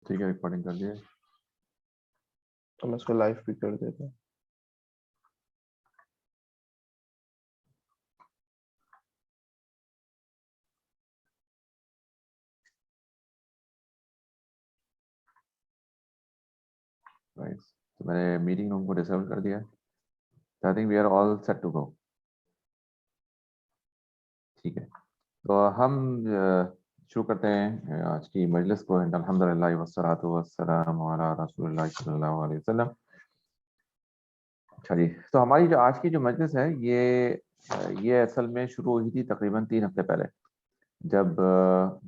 ठीक है, रिकॉर्डिंग कर दिए। तो मैं इसको लाइव भी कर देता हूँ। राइट, तो मैंने मीटिंग रूम को डिसेबल कर दिया। I think we are all set to go. ठीक है, तो हम शुरू करते हैं आज की मजलिस को। अल्हम्दुलिल्लाह वस्सलातु वस्सलामु अला रसूलिल्लाह सल्लल्लाहु अलैहि वसल्लम। अच्छा जी, तो हमारी जो आज की जो मजलिस है ये असल में शुरू हुई थी तकरीबन 3 हफ्ते पहले, जब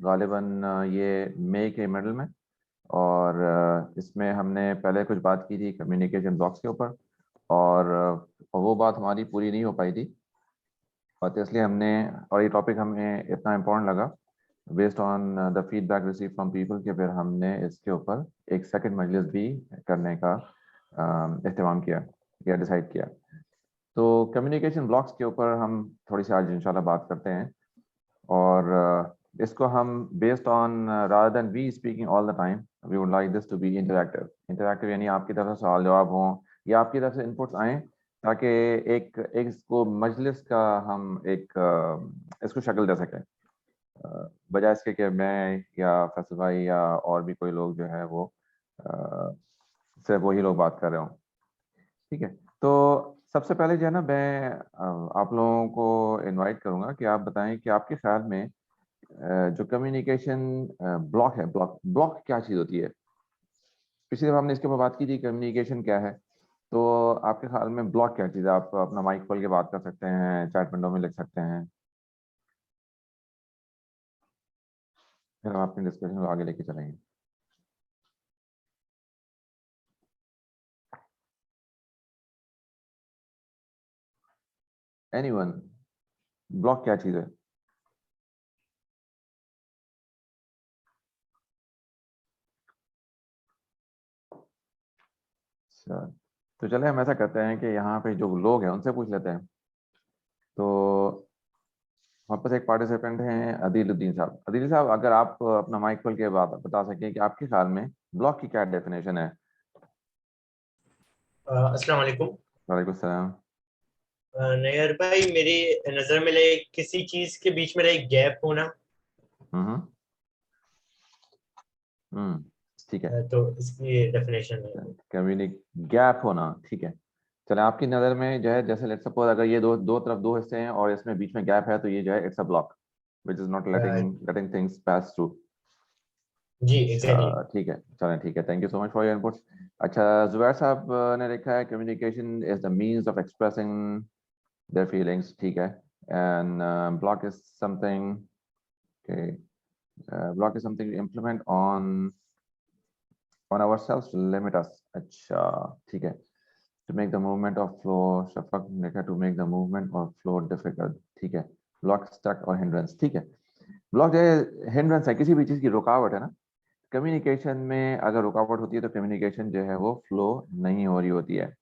गालिबन ये मई के मिडल में। और इसमें हमने पहले कुछ बात की थी कम्युनिकेशन ब्लॉक्स के ऊपर, और वो बात हमारी पूरी नहीं हो पाई थी। और तो इसलिए हमने, और ये टॉपिक हमें इतना इम्पोर्टेंट लगा based on the feedback receive from people के, फिर हमने इसके ऊपर एक सेकंड मजलिस भी करने का इस्तेमाल किया या डिसाइड किया। तो कम्युनिकेशन ब्लॉक्स के ऊपर हम थोड़ी सी आज इंशाल्लाह बात करते हैं। और इसको हम based on rather than we speaking all the time, we would like this to be interactive. Interactive यानी आपकी तरफ से सवाल जवाब हों या आपकी तरफ से इनपुट्स आएँ, ताकि एक एक इसको मजलिस का हम एक इसको शक्ल दे सकें, बजाय इसके कि मैं या फैसल भाई या और भी कोई लोग जो है वो सिर्फ वही लोग बात कर रहे हों। ठीक है, तो सबसे पहले जो है ना, मैं आप लोगों को इनवाइट करूंगा कि आप बताएं कि आपके ख्याल में जो कम्युनिकेशन ब्लॉक है, ब्लॉक ब्लॉक क्या चीज़ होती है। पिछली दफा हमने इसके ऊपर बात की थी कम्युनिकेशन क्या है। तो आपके ख्याल में ब्लॉक क्या चीज़ है? आप अपना माइक खोल के बात कर सकते हैं, चैट विंडो में लिख सकते हैं, फिर हम अपनी डिस्कशन को आगे लेके चलेंगे। एनीवन, ब्लॉक क्या चीज़ है? अच्छा, तो चले हम ऐसा करते हैं कि यहाँ पे जो लोग हैं उनसे पूछ लेते हैं। तो हमारे पास एक पार्टिसिपेंट हैं अदीलुद्दीन साहब। अदील साहब, अगर आप अपना माइक खोल के बात बता सकें कि आपके ख्याल में ब्लॉक की क्या डेफिनेशन है। अस्सलाम वालेकुम। वालेकुम सलाम। नैयर भाई, मेरी नजर में किसी चीज के बीच में एक गैप होना। हम्म हम्म, ठीक है। तो इसकी डेफिनेशन है। कम्युनिक गैप होना, ठीक है। चले आपकी नज़र में जो है, जैसे लेट्स सपोज अगर ये दो दो तरफ दो हिस्से हैं और इसमें बीच में गैप है, तो ये जो है it's a block which is not letting letting things pass through. जी एग्जैक्टली। ठीक है, चलें, ठीक है, thank you so much for your input. अच्छा, जुबैर साहब ने लिखा है communication is the means of expressing their feelings, ठीक है। And block is something, block is something implement on ourselves to limit us। अच्छा, ठीक है। to make the movement of flow, Shafaq ने कहा to make the movement or flow difficult, ठीक है। Block, stuck और हिंड्रेंस, ठीक है। ब्लॉक जो है हिंड्रेंस है, किसी भी चीज़ की रुकावट है ना। कम्युनिकेशन में अगर रुकावट होती है तो कम्युनिकेशन जो है वो फ्लो नहीं हो रही होती है।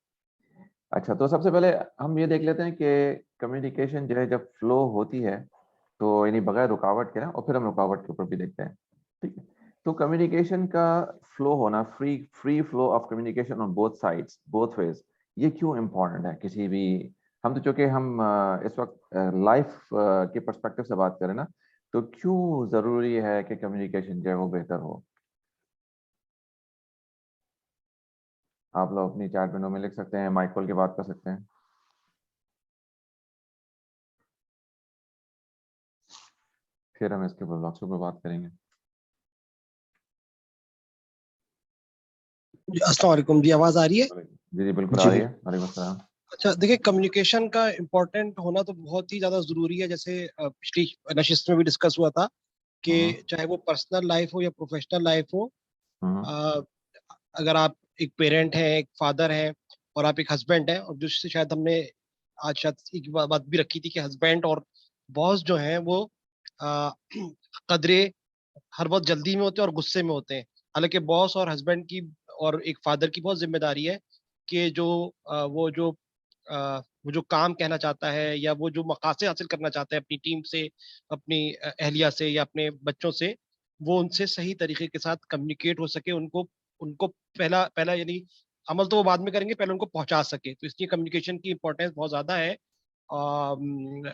अच्छा, तो सबसे पहले हम ये देख लेते हैं कि कम्युनिकेशन जो है जब फ्लो होती है तो यानी बगैर रुकावट के ना, और फिर हम रुकावट के ऊपर भी देखते हैं। ठीक है, तो कम्युनिकेशन का फ्लो होना, free free flow of communication on both sides, both ways, ये क्यों इम्पोर्टेंट है किसी भी। हम तो चूंकि हम इस वक्त लाइफ के पर्सपेक्टिव से बात करें ना, तो क्यों ज़रूरी है कि कम्युनिकेशन जो है वो बेहतर हो। आप लोग अपनी चैट विंडो में लिख सकते हैं, माइक खोल के बात कर सकते हैं, फिर हम इसके ऊपर ब्लॉग्स के ऊपर बात करेंगे। अस्सलाम वालेकुम जी, आवाज आ रही है? जी जी बिल्कुल आ रही है, वालेकुम अस्सलाम। अच्छा, देखिए, कम्युनिकेशन का इम्पोर्टेंट होना तो बहुत ही ज्यादा जरूरी है। जैसे पिछली नशिस्त में भी डिस्कस हुआ था कि चाहे वो पर्सनल लाइफ हो या प्रोफेशनल लाइफ हो, अ, अगर आप एक पेरेंट हैं, एक फादर हैं, और आप एक हस्बैंड हैं, और जिससे शायद हमने आज शायद एक बात भी रखी थी कि हस्बैंड और बॉस जो हैं वो अ, कदरे हर बहुत जल्दी में होते हैं और गुस्से में होते हैं। हालांकि बॉस और हस्बैंड की और एक फादर की बहुत जिम्मेदारी है कि जो वो जो काम कहना चाहता है या वो जो मकासद हासिल करना चाहता है अपनी टीम से, अपनी अहलिया से या अपने बच्चों से, वो उनसे सही तरीके के साथ कम्युनिकेट हो सके, उनको उनको पहला पहला यानी अमल तो वो बाद में करेंगे, पहले उनको पहुंचा सके। तो इसलिए कम्युनिकेशन की इंपॉर्टेंस बहुत ज्यादा है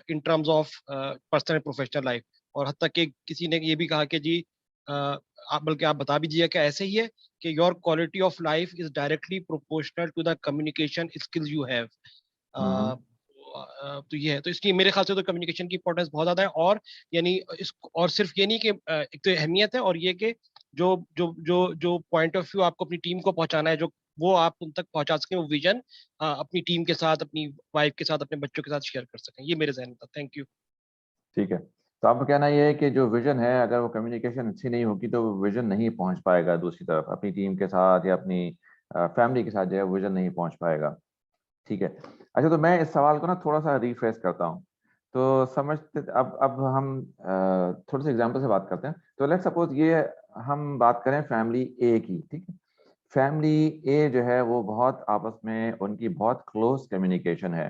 in terms of personal and professional life. और हद तक कि किसी ने ये भी कहा कि जी बल्कि आप बता भी दीजिए क्या ऐसे ही है कि your quality of life is directly proportional to the communication skills you have. Hmm. तो ये है, तो इसलिए मेरे ख्याल से तो कम्युनिकेशन की इंपॉर्टेंस बहुत ज्यादा है। और यानी इस और सिर्फ ये नहीं कि एक तो अहमियत है, और ये कि जो जो जो जो पॉइंट ऑफ व्यू आपको अपनी टीम को पहुंचाना है, जो वो आप उन तक पहुंचा सकें, वो विजन अपनी टीम के साथ, अपनी वाइफ के साथ, अपने बच्चों के साथ शेयर कर सकें। ये मेरे जहन में था। Thank you. ठीक है, तो आपका कहना ये है कि जो विजन है, अगर वो कम्युनिकेशन अच्छी नहीं होगी तो वो विजन नहीं पहुंच पाएगा दूसरी तरफ, अपनी टीम के साथ या अपनी फैमिली के साथ जो है विजन नहीं पहुंच पाएगा। ठीक है। अच्छा, तो मैं इस सवाल को ना थोड़ा सा रिफ्रेश करता हूँ। तो समझते, अब हम थोड़े से एग्जाम्पल से बात करते हैं। तो लेट्स सपोज ये हम बात करें फैमिली ए की। ठीक है, फैमिली ए जो है वो बहुत आपस में उनकी बहुत क्लोज कम्युनिकेशन है।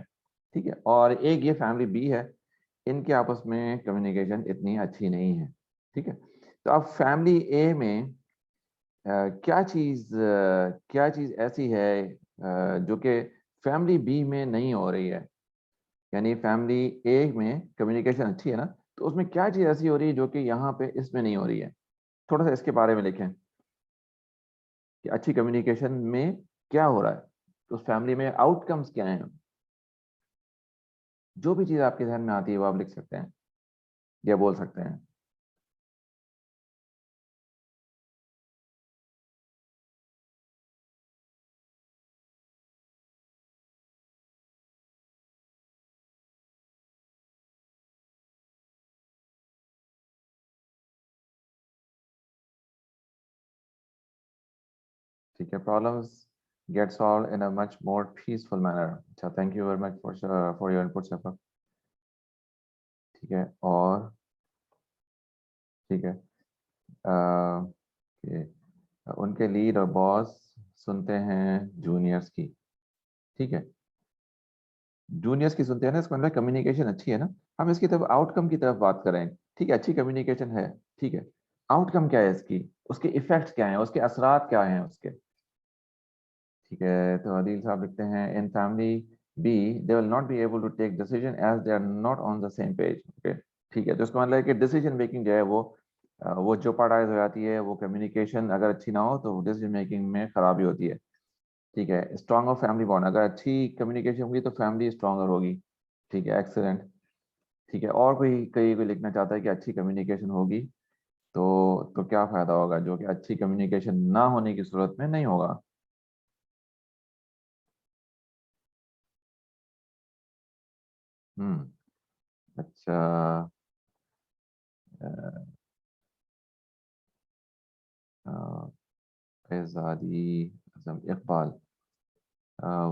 ठीक है, और एक ये फैमिली बी है, इनके आपस में कम्युनिकेशन इतनी अच्छी नहीं है। ठीक है, तो अब फैमिली ए में क्या चीज ऐसी है जो कि फैमिली बी में नहीं हो रही है? यानी फैमिली ए में कम्युनिकेशन अच्छी है ना, तो उसमें क्या चीज ऐसी हो रही है जो कि यहाँ पे इसमें नहीं हो रही है? थोड़ा सा इसके बारे में लिखें कि अच्छी कम्युनिकेशन में क्या हो रहा है, तो उस फैमिली में आउटकम्स क्या हैं। जो भी चीज आपके ध्यान में आती है वो आप लिख सकते हैं या बोल सकते हैं। ठीक है, problems get solved in a much more peaceful manner. अच्छा, thank you very much for your input सफर। ठीक है, और ठीक है, कि उनके लीड और बॉस सुनते हैं जूनियर्स की। ठीक है, जूनियर्स की सुनते हैं ना, इसका मतलब कम्युनिकेशन अच्छी है ना। हम इसकी तरफ आउटकम की तरफ बात करें। ठीक है, अच्छी कम्युनिकेशन है। ठीक है, आउटकम क्या है इसकी, उसके इफेक्ट्स क्या हैं, उसके असरात क्या हैं उसके। ठीक है, तो अदील साहब लिखते हैं in family be they will not be able to take decision as they are not on the same page. Okay, ठीक है, तो इसका मतलब है कि डिसीजन मेकिंग जो है वो जोपाडाइज हो जाती है। वो कम्युनिकेशन अगर अच्छी ना हो तो डिसीजन मेकिंग में खराबी होती है। ठीक है, स्ट्रॉन्ग ऑफ फैमिली बॉन्ड, अगर अच्छी कम्युनिकेशन होगी तो फैमिली स्ट्रॉन्गर होगी। ठीक है, एक्सेलेंट। ठीक है, और कोई लिखना चाहता है कि अच्छी कम्युनिकेशन होगी तो क्या फायदा होगा, जो कि अच्छी कम्युनिकेशन ना होने की सूरत में नहीं होगा। हम्म। अच्छा, फैजादी Azam Iqbal,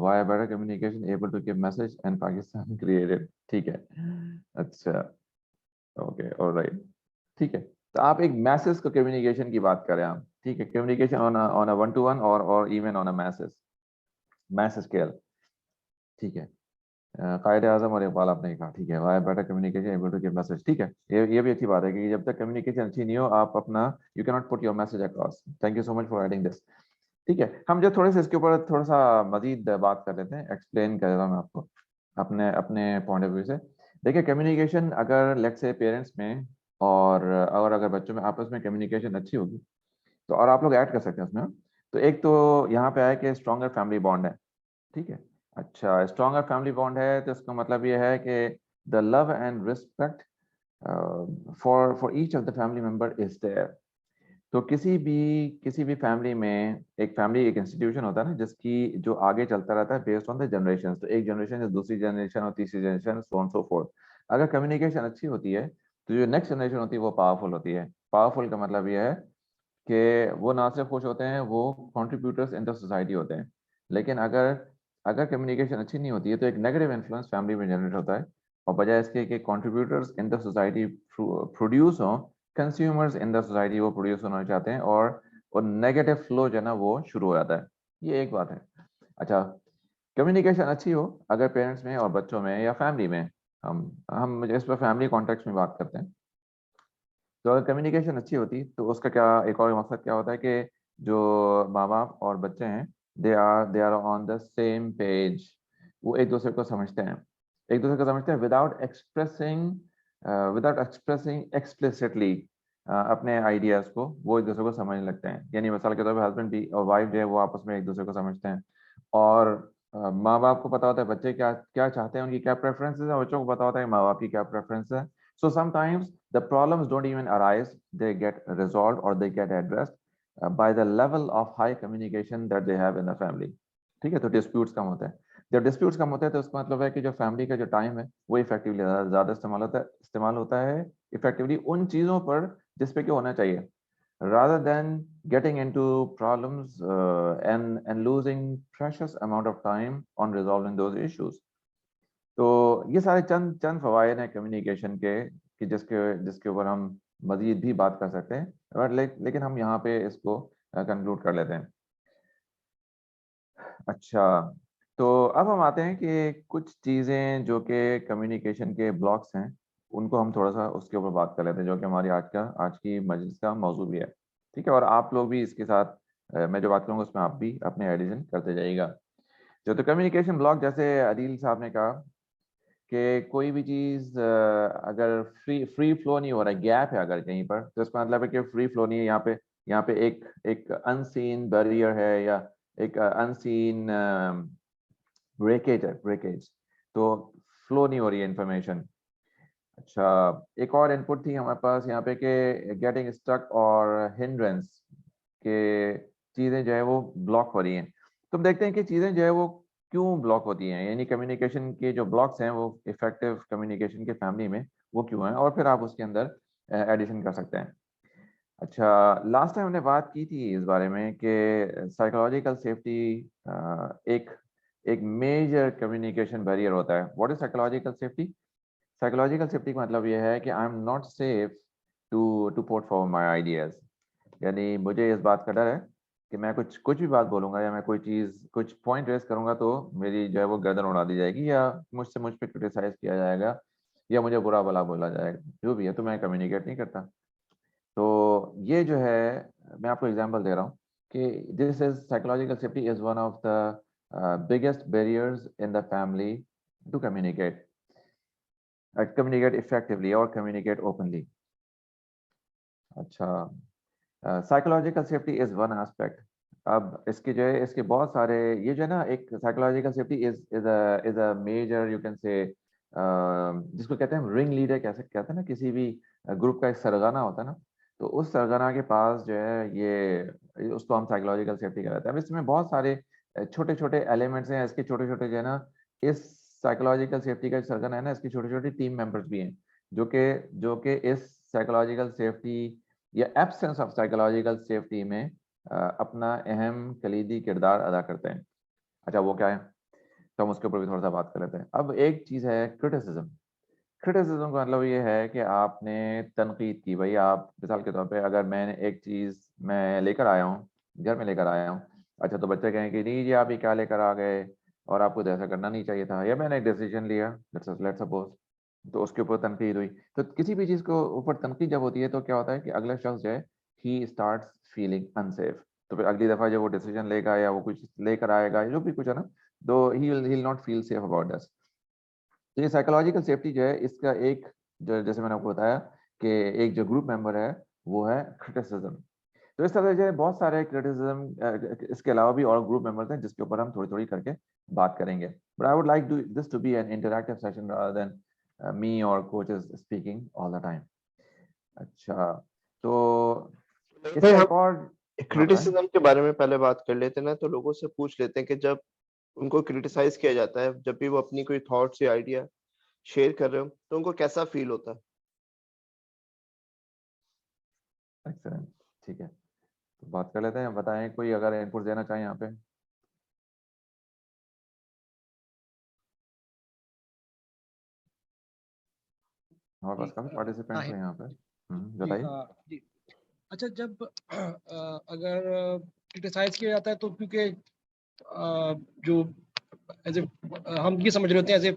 why better communication able to give message and Pakistan created. ठीक है, अच्छा, ओके, ऑलराइट। ठीक है, तो आप एक मैसेज को कम्युनिकेशन की बात करें आप। ठीक है, communication on a one to one और even on a message scale. ठीक है, कायदे आजम और इकबाल आपने कहा। ठीक है, why better communication able to give message. ठीक है, ये भी अच्छी बात है कि जब तक कम्युनिकेशन अच्छी नहीं हो आप अपना you can not put your message across. Thank you so much for adding this. ठीक है, हम जो थोड़े से इसके ऊपर थोड़ा सा मजीद बात कर लेते हैं, एक्सप्लेन कर रहा हूँ मैं आपको अपने अपने पॉइंट ऑफ व्यू से। देखिए, कम्युनिकेशन अगर लेट्स से पेरेंट्स में और अगर बच्चों में आपस में कम्युनिकेशन अच्छी होगी तो, और आप लोग ऐड कर सकते हैं उसमें। तो एक तो यहाँ पे है कि स्ट्रॉन्गर फैमिली बॉन्ड है। ठीक है, अच्छा, स्ट्रॉन्गर फैमिली बॉन्ड है तो इसका मतलब ये है कि the love and respect for each of the family member is there. तो किसी भी फैमिली में, एक फैमिली एक इंस्टीट्यूशन होता है ना जिसकी जो आगे चलता रहता है बेस्ड ऑन द जनरेशन। तो एक जनरेशन से दूसरी जनरेशन और तीसरी generation, so on so fourth. अगर कम्युनिकेशन अच्छी होती है तो जो नेक्स्ट जनरेशन होती है वो पावरफुल होती है। पावरफुल का मतलब ये है कि वो ना सिर्फ खुश होते हैं, वो कंट्रीब्यूटर्स इन द सोसाइटी होते हैं। लेकिन अगर अगर कम्युनिकेशन अच्छी नहीं होती है तो एक नेगेटिव इन्फ्लुएंस फैमिली में जनरेट होता है, और बजाय इसके कि contributors in the society produce हों, कंज्यूमर्स इन द सोसाइटी वो प्रोड्यूस होना चाहते हैं, और नेगेटिव फ्लो जो है ना वो शुरू हो जाता है। ये एक बात है। अच्छा, कम्युनिकेशन अच्छी हो अगर पेरेंट्स में और बच्चों में या फैमिली में, हम इस पर फैमिली कॉन्टेक्स्ट में बात करते हैं। तो अगर कम्युनिकेशन अच्छी होती तो उसका क्या एक और मकसद क्या होता है कि जो माँ बाप और बच्चे हैं they are on the same page, वो एक दूसरे को समझते हैं, एक दूसरे को समझते हैं विदाउट एक्सप्रेसिंग एक्सप्लिसिटली अपने आइडियाज को, वो एक दूसरे को समझने लगते हैं। यानी मिसाल के तौर पर हस्बैंड भी और वाइफ जो है वो आपस में एक दूसरे को समझते हैं, और माँ बाप को पता होता है बच्चे क्या क्या चाहते हैं, उनकी क्या प्रेफरेंसेस है, बच्चों को पता होता है माँ बाप की क्या प्रेफरेंस है। So sometimes the problems don't even arise, they get resolved or they get addressed by the level of high communication that they have in the family. ठीक है, तो disputes कम होते हैं। जब disputes कम होते हैं तो उसका मतलब है कि जो family का जो time है वो effectively ज़्यादा इस्तेमाल होता है effectively उन चीज़ों पर जिस पे कि होना चाहिए, rather than getting into problems and losing precious amount of time on resolving those issues. तो ये सारे चंद चंद फवायद हैं कम्युनिकेशन के कि जिसके ऊपर हम मजीद भी बात कर सकते हैं, और लेकिन हम यहाँ पे इसको कंक्लूड कर लेते हैं। अच्छा, तो अब हम आते हैं कि कुछ चीज़ें जो कि कम्युनिकेशन के ब्लॉक्स हैं उनको हम थोड़ा सा उसके ऊपर बात कर लेते हैं, जो कि हमारी आज की मजलिस का मौजू भी है। ठीक है, और आप लोग भी इसके साथ मैं जो बात करूँगा उसमें आप भी अपने एडिशन करते जाइएगा। जो तो कम्युनिकेशन ब्लॉक, जैसे अदील साहब ने कहा कि कोई भी चीज़ अगर फ्री फ्लो नहीं हो रहा है, गैप है अगर कहीं पर, तो इसका मतलब है कि फ्री फ्लो नहीं है। यहाँ पे एक अनसीन बैरियर है या एक अनसीन ब्रेकेज, तो फ्लो नहीं हो रही है इंफॉर्मेशन। अच्छा, एक और इनपुट थी हमारे पास यहाँ पे कि गेटिंग स्टक और हिंड्रेंस के चीज़ें जो है वो ब्लॉक हो रही हैं। तो हम देखते हैं कि चीज़ें जो है वो क्यों ब्लॉक होती हैं, यानी कम्युनिकेशन के जो ब्लॉक्स हैं वो इफेक्टिव कम्युनिकेशन के फैमिली में वो क्यों हैं, और फिर आप उसके अंदर एडिशन कर सकते हैं। अच्छा, लास्ट टाइम हमने बात की थी इस बारे में कि साइकोलॉजिकल सेफ्टी एक एक मेजर कम्युनिकेशन बैरियर होता है। What is psychological safety? Psychological safety का मतलब ये है कि I am not safe to put forward my ideas, यानी मुझे इस बात का डर है कि मैं कुछ भी बात बोलूंगा या मैं कोई चीज़ कुछ पॉइंट रेस करूंगा तो मेरी जो है वो गर्दन उड़ा दी जाएगी, या मुझ पे क्रिटिसाइज किया जाएगा, या मुझे बुरा भला बोला जाएगा, जो भी है, तो मैं कम्युनिकेट नहीं करता। तो ये जो है, मैं आपको एग्जांपल दे रहा हूँ कि this is psychological safety is one of the biggest barriers in the family to communicate effectively or communicate openly. अच्छा, psychological safety is one aspect. अब इसके जो है इसके बहुत सारे, ये जो है ना, एक psychological safety is a major, you can say, जिसको कहते हैं रिंग लीडर, कैसे कहते हैं ना, किसी भी ग्रुप का एक सरगना होता है ना, तो उस सरगना के पास जो है ये उसको हम साइकोलॉजिकल सेफ्टी कहते हैं। अब इसमें बहुत सारे छोटे छोटे एलिमेंट्स हैं, इसके छोटे छोटे जो है ना, इस साइकोलॉजिकल सेफ्टी का सरगना है ना, इसकी छोटे छोटे टीम मेंबर्स भी हैं जो कि इस साइकोलॉजिकल सेफ्टी या एब्सेंस ऑफ साइकोलॉजिकल सेफ्टी में अपना अहम कलीदी किरदार अदा करते हैं। अच्छा, वो क्या है, तो हम उसके ऊपर भी थोड़ा सा बात कर लेते हैं। अब एक चीज़ है क्रिटिसिज्म। क्रिटिसिज्म का मतलब ये है कि आपने तनकीद की। भाई, आप मिसाल के तौर पे अगर मैंने एक चीज़ मैं लेकर आया हूँ, घर में लेकर आया हूँ, अच्छा, तो बच्चे कहें कि नहीं जी आप ये क्या लेकर आ गए, और आपको तो ऐसा करना नहीं चाहिए था, या मैंने एक डिसीजन लिया, लेट्स सपोज, तो उसके ऊपर तनकीद हुई। तो किसी भी चीज़ को ऊपर तनकीद जब होती है तो क्या होता है कि अगला शख्स जो है ही स्टार्ट्स फीलिंग अनसेफ। तो फिर अगली दफ़ा जब वो डिसीजन लेगा या वो कुछ लेकर आएगा, जो भी कुछ है ना, तो he will not feel safe about this. तो ये साइकोलॉजिकल सेफ्टी जो है इसका एक, जो जैसे मैंने आपको बताया कि एक जो ग्रुप मेंबर है वो है क्रिटिसिज्म। तो इस तरह से बहुत सारे क्रिटिसिज्म, इसके अलावा भी और ग्रुप मेंबर्स हैं जिसके ऊपर हम थोड़ी थोड़ी करके बात करेंगे। But I would like this to be an interactive session rather than me और coaches speaking all the time. अच्छा, तो भाई इसका हम एक और, हाँ बताएं। क्रिटिसिज्म के बारे में पहले बात कर लेते हैं ना, तो लोगों से पूछ लेते हैं कि जब उनको क्रिटिसाइज किया जाता है, जब भी वो अपनी कोई थॉट्स या आइडिया शेयर कर रहे हो, तो उनको कैसा फील होता है? एक्सीलेंट, ठीक है, तो बात कर लेते हैं। बताएं कोई अगर इनपुट देना चाहें यहाँ पे। हमारे पास काफी पार्टिसिपेंट्स हैं यहाँ पे। बताइए। जी, अच्छा, जब अगर क्रिटिसाइज किया जाता है तो क्योंकि जो एज ए हम ये समझ रहे होते हैं एज ए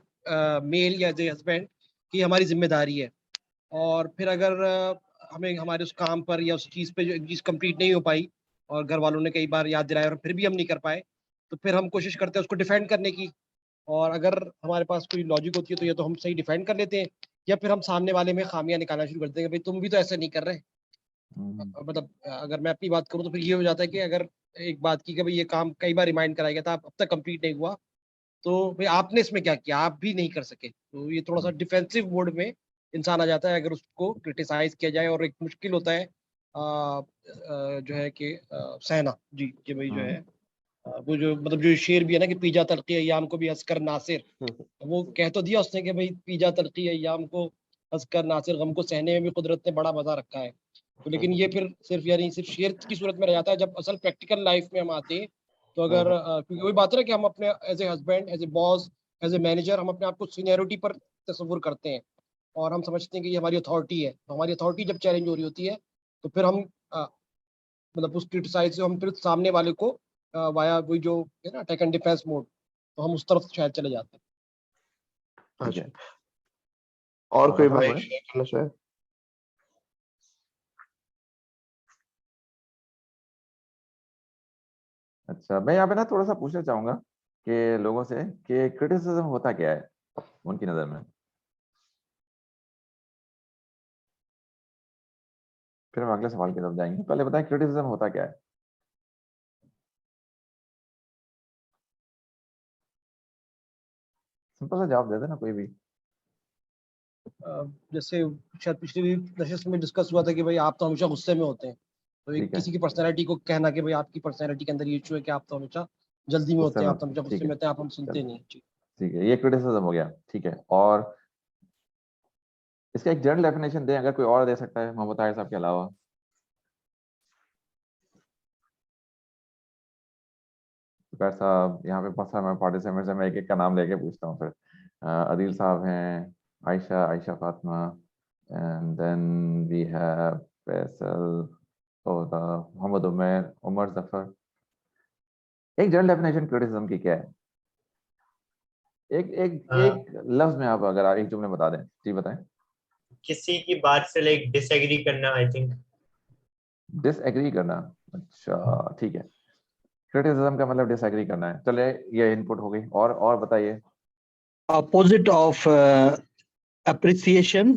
मेल या एज ए हस्बैंड कि हमारी जिम्मेदारी है, और फिर अगर हमें हमारे उस काम पर या उस चीज पे जो एक चीज कंप्लीट नहीं हो पाई और घर वालों ने कई बार याद दिलाया और फिर भी हम नहीं कर पाए, तो फिर हम कोशिश करते हैं उसको डिफेंड करने की। और अगर हमारे पास कोई लॉजिक होती है तो या तो हम सही डिफेंड कर लेते हैं, या फिर हम सामने वाले में खामियां निकालना शुरू करते हैं कि भाई तुम भी तो ऐसा नहीं कर रहे। मतलब अगर मैं अपनी बात करूं तो फिर ये हो जाता है कि अगर एक बात की कि भाई ये काम कई बार रिमाइंड कराया गया था, अब तक कंप्लीट नहीं हुआ, तो भाई आपने इसमें क्या किया, आप भी नहीं कर सके, तो ये थोड़ा सा डिफेंसिव मोड में इंसान आ जाता है अगर उसको क्रिटिसाइज किया जाए। और एक मुश्किल होता है जो है कि सहना जी कि भाई जो है वो जो मतलब जो शेर भी है ना कि पीजा तलक़ी अय्याम को भी हंसकर नासिर, वो कह तो दिया उसने कि भाई पीजा तलक़ी अय्याम को हंसकर नासिर, गम को सहने में भी कुदरत ने बड़ा मजा रखा है। तो लेकिन ये फिर सिर्फ यानी सिर्फ शेर की सूरत में रह जाता है। जब असल प्रैक्टिकल लाइफ में हम आते हैं तो अगर क्योंकि वही बात है ना कि हम अपने as a husband, as a boss, as a manager हम अपने आप को सीनियरिटी पर तस्वुर करते हैं और हम समझते हैं कि ये हमारी अथॉरिटी है। तो हमारी अथॉरिटी जब चैलेंज हो रही होती है तो फिर हम मतलब उस क्रिटिसाइज से हम फिर सामने वाले को वाया वही जो है ना अटैक एंड डिफेंस मोड, तो हम उस तरफ शायद चले जाते हैं। ठीक है। और कोई बताओ भाई भाई। शेयर करना चाहे? अच्छा, मैं यहाँ पे ना थोड़ा सा पूछना चाहूंगा कि लोगों से कि क्रिटिसिज्म होता क्या है उनकी नजर में, फिर हम अगले सवाल की तरफ जाएंगे। पहले बताएं क्रिटिसिज्म होता क्या है। सिंपल सा जवाब दे देना कोई भी। जैसे शायद पिछली भी नशिस्त में डिस्कस हुआ था कि भाई आप तो हमेशा गुस्से में होते हैं, तो एक ठीक है, किसी की पर्सनैलिटी को कहना कि भाई आपकी पर्सनैलिटी के अंदर ये इशू है कि आप तो हमेशा जल्दी में गुस्से होते हैं, में। आप तो हमेशा ठीक गुस्से है, में होते हैं, आप हम सुनते चलो नहीं जी। ठीक है, ये क्रिटिसिज्म हो गया। ठीक है, और इसका एक जनरल डेफिनेशन दें अगर कोई और दे सकता है मोहम्मद ताहिर साहब के अलावा। ताहिर साहब यहाँ पे बहुत सारे पार्टिसिपेंट्स हैं, मैं एक एक का नाम लेके पूछता हूँ फिर। अदील साहब हैं, Ayesha Ayesha Fatima, and then we have Faisal, और मोहम्मद उमर उमर जफर। एक जनरल डेफिनेशन क्रिटिसिज्म की क्या है? एक एक एक लफ्ज में आप अगर आप एक जुमले बता दें। जी बताएं। किसी की बात से लाइक डिसएग्री करना, आई थिंक। डिसएग्री करना। अच्छा ठीक है, क्रिटिसिज्म का मतलब डिसएग्री करना है। चले, ये इनपुट हो गई। और बताइए। opposite of appreciation.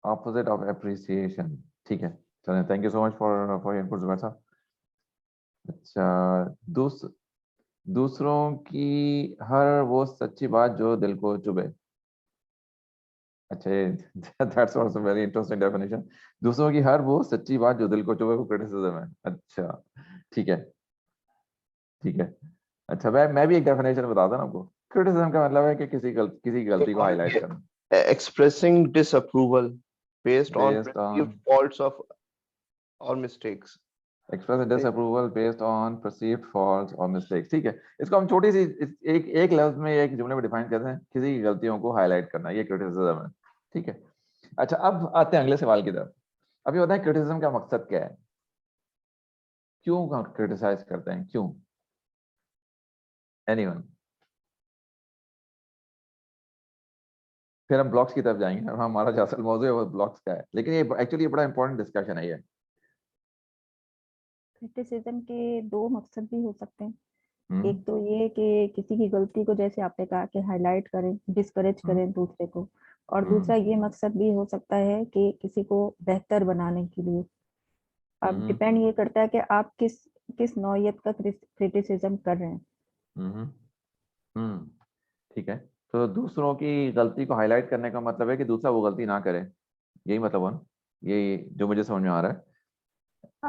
Opposite of appreciation. ठीक है, चलें, thank you so much for input Zubair साहब। अच्छा, दूसरों की हर वो सच्ची बात जो दिल को चुभे। अच्छा, ये that's also very interesting definition. दूसरों की हर वो सच्ची बात जो दिल को चुभे वो क्रिटिसिज्म है। अच्छा ठीक है, ठीक है। अच्छा, मैं भी एक डेफिनेशन बताता हूँ आपको। क्रिटिसिज्म का मतलब है कि किसी की गलती को हाईलाइट करना Expressing disapproval based on based perceived on faults of or mistakes. express disapproval based on perceived faults or mistakes। ठीक है, इसको हम छोटी सी एक लफ्ज में एक जुमले में डिफाइन करते हैं, किसी की गलतियों को हाईलाइट करना, ये क्रिटिसिज्म है। ठीक है। अच्छा, अब आते हैं अगले सवाल की तरफ। अभी बताएं क्रिटिसिज्म का मकसद क्या है, क्यों क्रिटिसाइज करते हैं, क्यों? एनीवन? फिर हम ब्लॉक्स की तरफ जाएंगे। हमारा जो असल मौजूद है वो ब्लॉक्स का है, लेकिन ये एक्चुअली बड़ा इंपॉर्टेंट डिस्कशन है ये। क्रिटिसिज्म के दो मकसद भी हो सकते हैं। हम्म एक तो ये कि किसी की गलती को जैसे आपने कहा कि हाईलाइट करें, डिस्करेज हम्म करें दूसरे को, और दूसरा हम्म ये मकसद भी हो सकता है कि किसी को बेहतर बनाने के लिए। अब हम्म डिपेंड ये करता है कि आप किस किस नौयत का क्रिटिसिज्म कर रहे हैं। हम्म हम्म ठीक है, तो दूसरों की गलती को हाईलाइट करने का मतलब है कि दूसरा वो गलती ना करे, यही मतलब है ना? यही जो मुझे समझ में आ रहा है,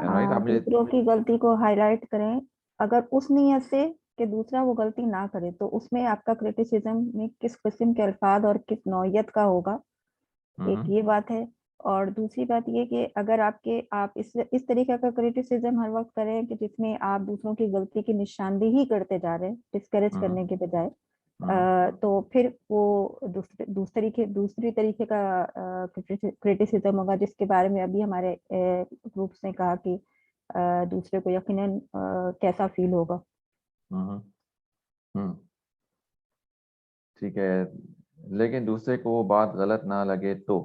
राइट? आप मुझे दूसरों की गलती को हाईलाइट करें अगर उस नीयत से कि दूसरा वो गलती ना करे, तो उसमें आपका क्रिटिसिज्म में किस किस्म के अल्फाज और किस नौयत का होगा, एक हम्म ये बात है। और दूसरी बात ये कि अगर आप इस तरीके का क्रिटिसिज्म हर वक्त करें कि जिसमें आप दूसरों की गलती की निशानदेही करते जा रहे हैं डिस्करेज हम्म करने के बजाय, हम्म तो फिर वो दूसरी तरीके का क्रिटिसिज्म होगा, जिसके बारे में अभी हमारे ग्रुप्स ने कहा कि दूसरे को यकीनन कैसा फील होगा। हम्म हम्म, ठीक है, लेकिन दूसरे को वो बात गलत ना लगे तो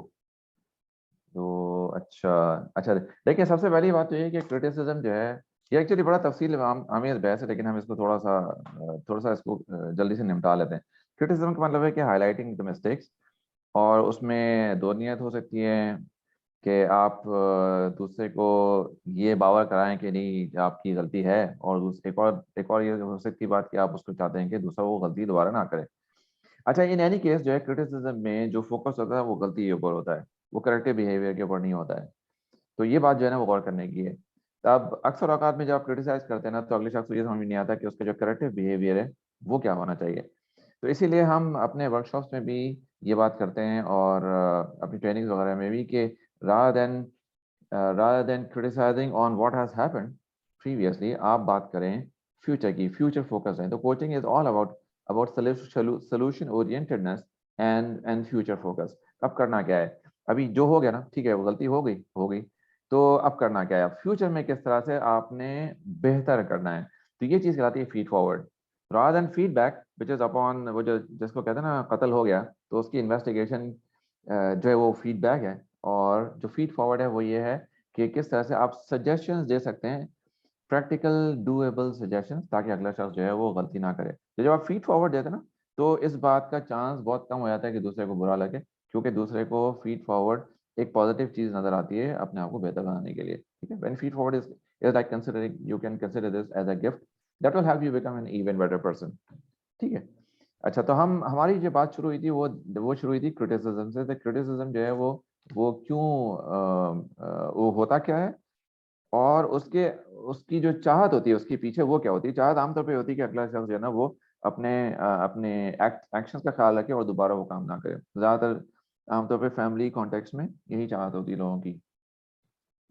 तो अच्छा देखिए, सबसे पहली बात तो ये है कि क्रिटिसिज्म जो है ये एक्चुअली बड़ा तफसील आमेज बहस है, लेकिन हम इसको थोड़ा सा इसको जल्दी से निपटा लेते हैं। क्रिटिसिज्म का मतलब है कि हाईलाइटिंग द मिस्टेक्स, और उसमें दो नियत हो सकती है कि आप दूसरे को ये बावर कराएं कि नहीं आपकी गलती है, और एक और ये हो सकती है बात कि आप उसको चाहते हैं कि दूसरा वो गलती दोबारा ना करे। अच्छा, इन एनी केस जो है क्रिटिसिज्म में जो फोकस होता है वो गलती के ऊपर होता है, वो करेक्टिव बिहेवियर के ऊपर नहीं होता है। तो ये बात जो है ना वो गौर करने की है। अब अक्सर औकात में जब आप क्रिटिसाइज करते हैं ना, तो अगले शख्स को ये समझ में नहीं आता कि उसका जो करेक्टिव बिहेवियर है वो क्या होना चाहिए। तो इसीलिए हम अपने वर्कशॉप्स में भी ये बात करते हैं, और अपनी ट्रेनिंग्स वगैरह में भी, कि rather than criticizing on what has happened previously, आप बात करें फ्यूचर की, फ्यूचर फोकस है। तो coaching is all about solution orientedness and future focus. अब करना क्या है, अभी जो हो गया ना, ठीक है, वो गलती हो गई, तो अब करना क्या है, फ्यूचर में किस तरह से आपने बेहतर करना है। तो ये चीज़ कहलाती है feed forward, rather than feedback which is upon, वो जो जिसको कहते हैं ना कत्ल हो गया, तो उसकी इन्वेस्टिगेशन जो है वो फीडबैक है, और जो फीड फॉरवर्ड है वो ये है कि किस तरह से आप सजेशंस दे सकते हैं, प्रैक्टिकल डूएबल सजेशंस, ताकि अगला शख्स जो है वो गलती ना करे। तो जब आप फीड फॉरवर्ड देते हैं ना, तो इस बात का चांस बहुत कम हो जाता है कि दूसरे को बुरा लगे, क्योंकि दूसरे को फीड फॉरवर्ड एक पॉजिटिव चीज नजर आती है अपने आप को बेहतर बनाने के लिए। ठीक है, when feed forward is like considering, you can consider this as a gift that will help you become an even better person. ठीक है। अच्छा, तो हमारी जो बात शुरू हुई थी वो शुरू हुई थी क्रिटिसिज्म से। तो क्रिटिसिज्म जो है वो क्यों वो होता क्या है, और उसकी जो चाहत होती है उसके पीछे वो क्या होती है। चाहत आमतौर पे होती है कि अगला शख्स जो है ना वो अपने एक्शंस का ख्याल रखे और दोबारा वो काम ना करे। ज्यादातर आमतौर पे फैमिली कॉन्टेक्स्ट में यही चाहत होती है लोगों की।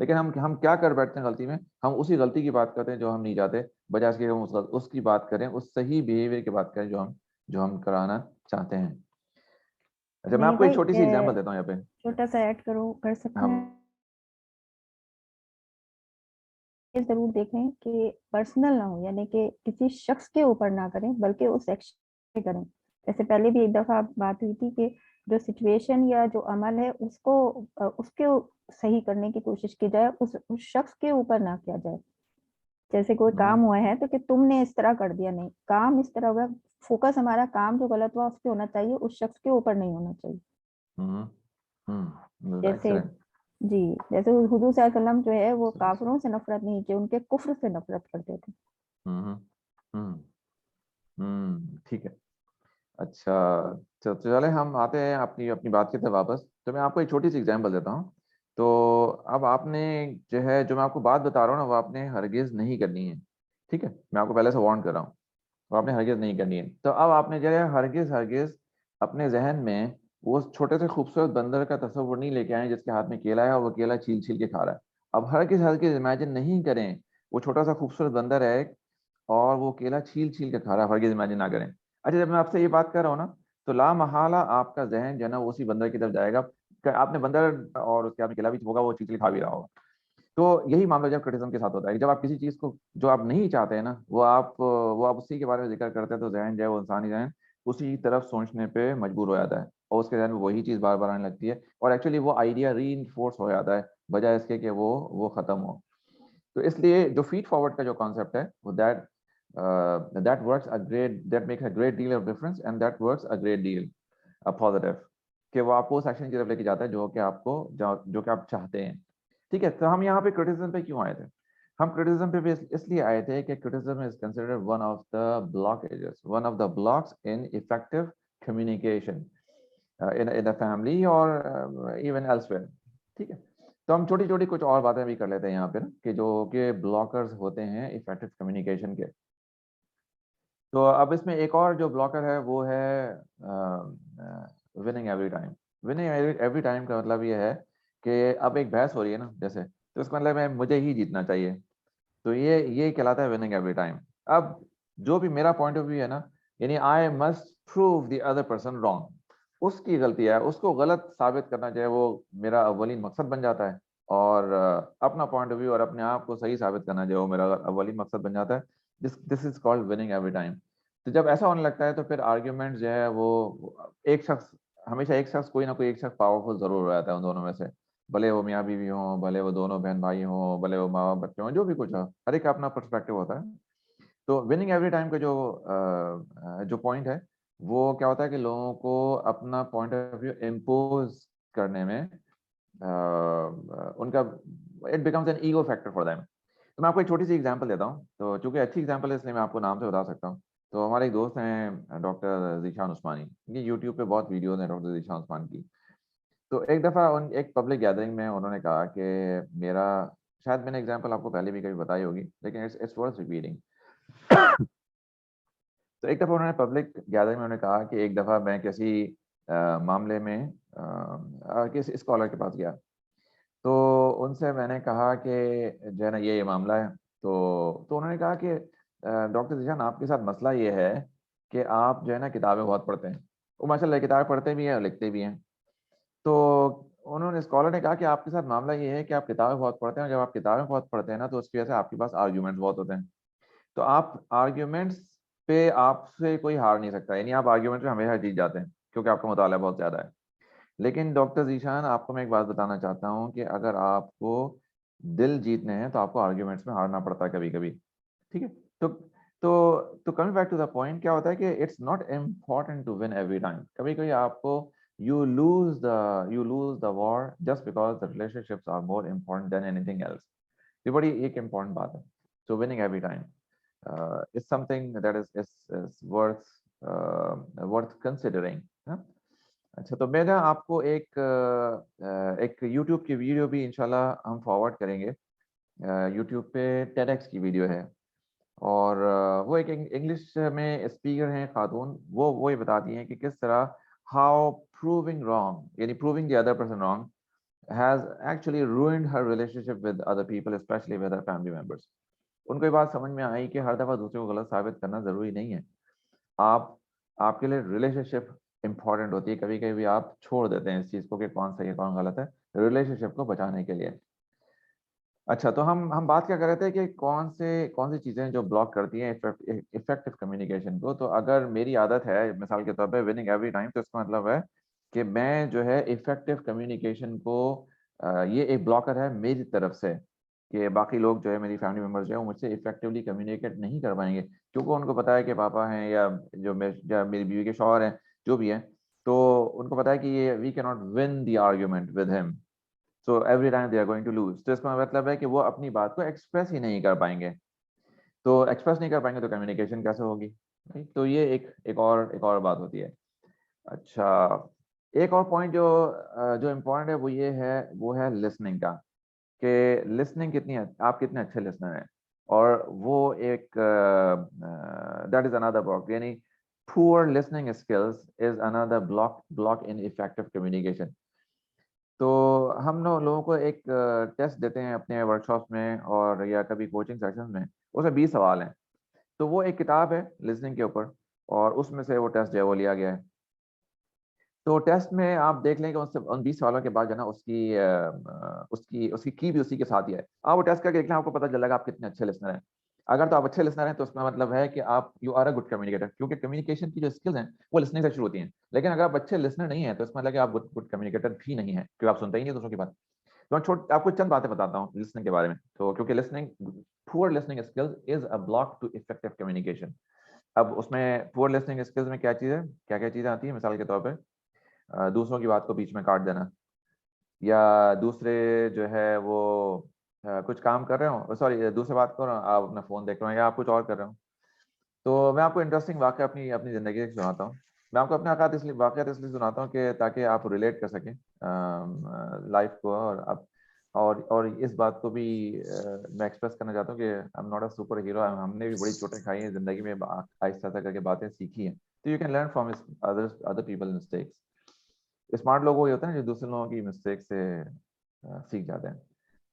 लेकिन हम क्या कर बैठते हैं गलती में, हम उसी गलती की बात करते हैं जो हम नहीं चाहते, बजाय इसके हम उसकी बात करें, उस सही बिहेवियर की बात करें जो हम कराना चाहते हैं। अच्छा, मैं नहीं आपको एक भाई, छोटी सी एग्जांपल देता हूँ यहाँ पे। छोटा सा ऐड कर सकते हम हैं। ये जरूर देखें कि पर्सनल ना हो, यानी कि किसी शख्स के ऊपर ना करें, बल्कि उस एक्शन पे करें। जैसे पहले भी एक दफा बात हुई थी कि जो सिचुएशन या जो अमल है उसको उसके सही करने की कोशिश की जाए, उस शख्स के ऊपर ना किया जाए। जैसे कोई काम हुआ है तो कि तुमने इस तरह कर दिया, नहीं, काम इस तरह हुआ, फोकस हमारा काम जो गलत हुआ उस पर होना चाहिए, उस शख्स के ऊपर नहीं होना चाहिए। जैसे एक्सीलेंट। जी, जैसे हुजूर सल्लल्लाहु अलैहि वसल्लम जो है वो काफिरों से नफरत नहीं की, उनके कुफ्र से नफरत करते थे। ठीक है। अच्छा, तो चले हम आते हैं अपनी अपनी बात की तरफ वापस। तो मैं आपको एक छोटी सी एग्जांपल देता हूँ। तो अब आपने जो मैं आपको बात बता रहा हूँ ना, वो आपने हरगिज नहीं करनी है। ठीक है, मैं आपको पहले से वार्न कर रहा हूँ, वो आपने हरगिज नहीं करनी है। तो अब आपने जो है हरगिज हरगिज अपने जहन में वो छोटे से खूबसूरत बंदर का तस्वीर नहीं लेके आए जिसके हाथ में केला है और वो केला छील छील के खा रहा है। अब हरगिज हरगिज इमेजिन नहीं करें वो छोटा सा खूबसूरत बंदर है और वो केला छील छील के खा रहा है, हरगिज इमेजिन ना करें। अच्छा, जब मैं आपसे ये बात कर रहा हूँ ना, तो ला महाला आपका जहन जो है ना वो उसी बंदर की तरफ जाएगा कि आपने बंदर और उसके आपने केला भी होगा, वो छील छील खा भी रहा होगा। तो यही मामला जब क्रिटिज्म के साथ होता है, जब आप किसी चीज को जो आप नहीं चाहते हैं ना, वो आप उसी के बारे में जिक्र करते हैं, तो जहन जो है वो इंसानी जहन उसी तरफ सोचने पे मजबूर हो जाता है, और उसके जहन में वही चीज बार बार आने लगती है, और एक्चुअली वो आइडिया री इन्फोर्स हो जाता है बजाय इसके कि वो खत्म हो। तो इसलिए जो फीड फॉरवर्ड का जो कॉन्सेप्ट है वो that makes a great deal of difference, and that works a great deal positive, कि वो आपको उस एक्शन की तरफ लेके जाता है जो कि आप चाहते हैं। ठीक है, तो हम यहाँ पे क्रिटिसिज्म पे क्यों आए थे? हम क्रिटिसिज्म पे भी इसलिए आए थे कि criticism is considered one of the blocks in effective communication in the family और इवन एल्सवेयर। ठीक है, तो हम छोटी छोटी कुछ और बातें भी कर लेते हैं यहाँ पे ना, कि जो कि ब्लॉकर्स होते हैं इफेक्टिव कम्युनिकेशन के। तो अब इसमें एक और जो ब्लॉकर है वो है winning every time. Winning every time का मतलब ये है कि अब एक बहस हो रही है ना जैसे, तो इसका मतलब है मुझे ही जीतना चाहिए, तो ये कहलाता है विनिंग एवरी टाइम। अब जो भी मेरा पॉइंट ऑफ व्यू है ना, यानी I must prove the other person wrong, उसकी गलती है, उसको गलत साबित करना चाहिए, वो मेरा अव्वलीन मकसद बन जाता है। और अपना पॉइंट ऑफ व्यू और अपने आप को सही साबित करना चाहिए, वो मेरा अव्वलीन मकसद बन जाता है। This is called winning every time. तो जब ऐसा होने लगता है तो फिर आर्ग्यूमेंट जो है वो एक शख्स, हमेशा एक शख्स, कोई ना कोई एक शख्स पावरफुल जरूर हो जाता है उन दोनों में से। भले वो मियाँ बीवी हो, भले वो दोनों बहन भाई हो, भले वो माँ बाप बच्चे हों, जो भी कुछ हो, हर एक का अपना पर्सपेक्टिव होता है। तो विनिंग एवरी टाइम का जो पॉइंट है वो क्या होता है कि लोगों को अपना पॉइंट ऑफ व्यू इम्पोज करने में उनका it becomes an ego factor for them. तो मैं आपको एक छोटी सी एग्जांपल देता हूँ, तो चूंकि अच्छी एग्जांपल है इसलिए मैं आपको नाम से बता सकता हूँ। तो हमारे एक दोस्त हैं डॉक्टर ज़ीशान उस्मानी, ये यूट्यूब पे बहुत वीडियोज हैं डॉक्टर ज़ीशान उस्मान की। तो एक दफ़ा उन एक पब्लिक गैदरिंग में उन्होंने कहा कि मेरा, शायद मैंने एग्जांपल आपको पहले भी कभी बताई होगी, लेकिन इट्स वर्थ रिपीटिंग। तो एक दफ़ा उन्होंने पब्लिक गैदरिंग में उन्होंने कहा कि एक दफ़ा मैं किसी मामले में किसी स्कॉलर के पास गया, तो उनसे मैंने कहा कि जो है ना ये मामला है। तो उन्होंने कहा कि डॉक्टर ज़ीशान आपके साथ मसला ये है कि आप जो है ना किताबें बहुत पढ़ते हैं। वो माशाल्लाह किताबें पढ़ते भी हैं और लिखते भी हैं। तो उन्होंने, स्कॉलर ने कहा कि आपके साथ मामला ये है कि आप किताबें बहुत पढ़ते हैं, और जब आप किताबें बहुत पढ़ते हैं ना तो उसकी वजह से आपके पास आर्ग्यूमेंट्स बहुत होते हैं। तो आप आर्ग्यूमेंट्स पे आपसे कोई हार नहीं सकता, यानी आप आर्ग्यूमेंट में हमेशा जीत जाते हैं क्योंकि आपका मुताला बहुत ज़्यादा है। लेकिन डॉक्टर ज़ीशान, आपको मैं एक बात बताना चाहता हूँ कि अगर आपको दिल जीतने हैं तो आपको आर्ग्यूमेंट्स में हारना पड़ता है कभी कभी, ठीक है। तो तो coming back to the point, क्या होता है कि it's not important to win every time. कभी कभी आपको you lose the war just because the relationships are more important than anything else. ये बड़ी एक इम्पॉर्टेंट बात है। So winning every time is something that is worth considering। अच्छा, तो मैं ना आपको एक YouTube की वीडियो भी इंशाल्लाह हम फॉरवर्ड करेंगे। YouTube पे TEDx की वीडियो है, और वो एक इंग्लिश में स्पीकर हैं खातून, वो ये बताती हैं कि किस तरह हाउ प्रूविंग रॉन्ग, यानी proving the other person wrong has actually ruined her relationship with other people, especially with her family members। उनको ये बात समझ में आई कि हर दफ़ा दूसरे को गलत साबित करना ज़रूरी नहीं है। आपके लिए रिलेशनशिप इम्पॉर्टेंट होती है। कभी कभी आप छोड़ देते हैं इस चीज़ को कि कौन सही है कौन गलत है, रिलेशनशिप को बचाने के लिए। अच्छा, तो हम बात क्या कर रहे थे कि कौन सी चीज़ें जो ब्लॉक करती हैं इफेक्टिव कम्युनिकेशन को। तो अगर मेरी आदत है मिसाल के तौर पे विनिंग एवरी टाइम, तो इसका मतलब है कि मैं जो है इफेक्टिव कम्युनिकेशन को ये एक ब्लॉकर है मेरी तरफ से कि बाकी लोग जो है, मेरी फैमिली मेम्बर्स जो है, वो मुझसे इफेक्टिवली कम्युनिकेट नहीं कर पाएंगे, क्योंकि उनको पता है कि पापा हैं या मेरी बीवी के शौहर हैं, जो भी हैं, तो उनको पता है कि ये we can not win the argument with him, so every time they are going to lose. तो इसका मतलब है कि वो अपनी बात को एक्सप्रेस ही नहीं कर पाएंगे। तो एक्सप्रेस नहीं कर पाएंगे तो कम्युनिकेशन कैसे होगी, राइट? तो ये एक और बात होती है। अच्छा, एक और पॉइंट जो इम्पोर्टेंट है वो है लिसनिंग का, कि लिसनिंग आप कितने अच्छे लिसनर हैं। और वो एक दैट इज अनदर ब्लॉक, यानी poor listening skills is another block in effective communication. तो हम लोगों को एक टेस्ट देते हैं अपने वर्कशॉप्स में और या कभी कोचिंग सेशंस में, उसमें 20 सवाल हैं। तो वो एक किताब है लिसनिंग के ऊपर, और उसमें से वो टेस्ट जो है वो लिया गया है। तो टेस्ट में आप देख लें कि उन 20 सवालों के बाद जो है ना उसकी की भी उसी के साथ ही है। आप वो टेस्ट करके देख लें, आपको पता चलेगा आप कितने अच्छे लिसनर हैं। अगर तो आप अच्छे लिसनर हैं तो उसका मतलब है कि आप you are a good communicator, क्योंकि कम्युनिकेशन की जो स्किल्स हैं वो लिसनिंग से शुरू होती हैं। लेकिन अगर आप अच्छे लिसनर नहीं है तो इसका मतलब कि आप गुड कम्युनिकेटर भी नहीं है, क्योंकि आप सुनते ही नहीं दूसरों की बात। तो मैं आपको चंद बातें बताता हूँ लिसनिंग के बारे में। तो क्योंकि poor listening skills is a block to effective communication. अब उसमें पुअर लिसनिंग स्किल्स में क्या चीज़ें आती है, मिसाल के तौर पर दूसरों की बात को बीच में काट देना, या दूसरे जो है वो कुछ काम कर रहे हो, सॉरी दूसरे बात कर रहे हो, आप अपना फ़ोन देख रहे हो या आप कुछ और कर रहे हो। तो मैं आपको इंटरेस्टिंग वाक़या अपनी ज़िंदगी से सुनाता हूँ। मैं आपको अपने वाक़यात इसलिए सुनाता हूँ कि ताकि आप रिलेट कर सकें लाइफ़ को, और इस बात को भी मैं एक्सप्रेस करना चाहता हूँ कि I am not a super hero. हमने भी बड़ी चोटें खाई हैं ज़िंदगी में, आहिस्ता करके बातें सीखी हैं। तो you can learn from other people mistakes. Smart लोग वही होते हैं जो दूसरे लोगों की मिस्टेक से सीख जाते हैं।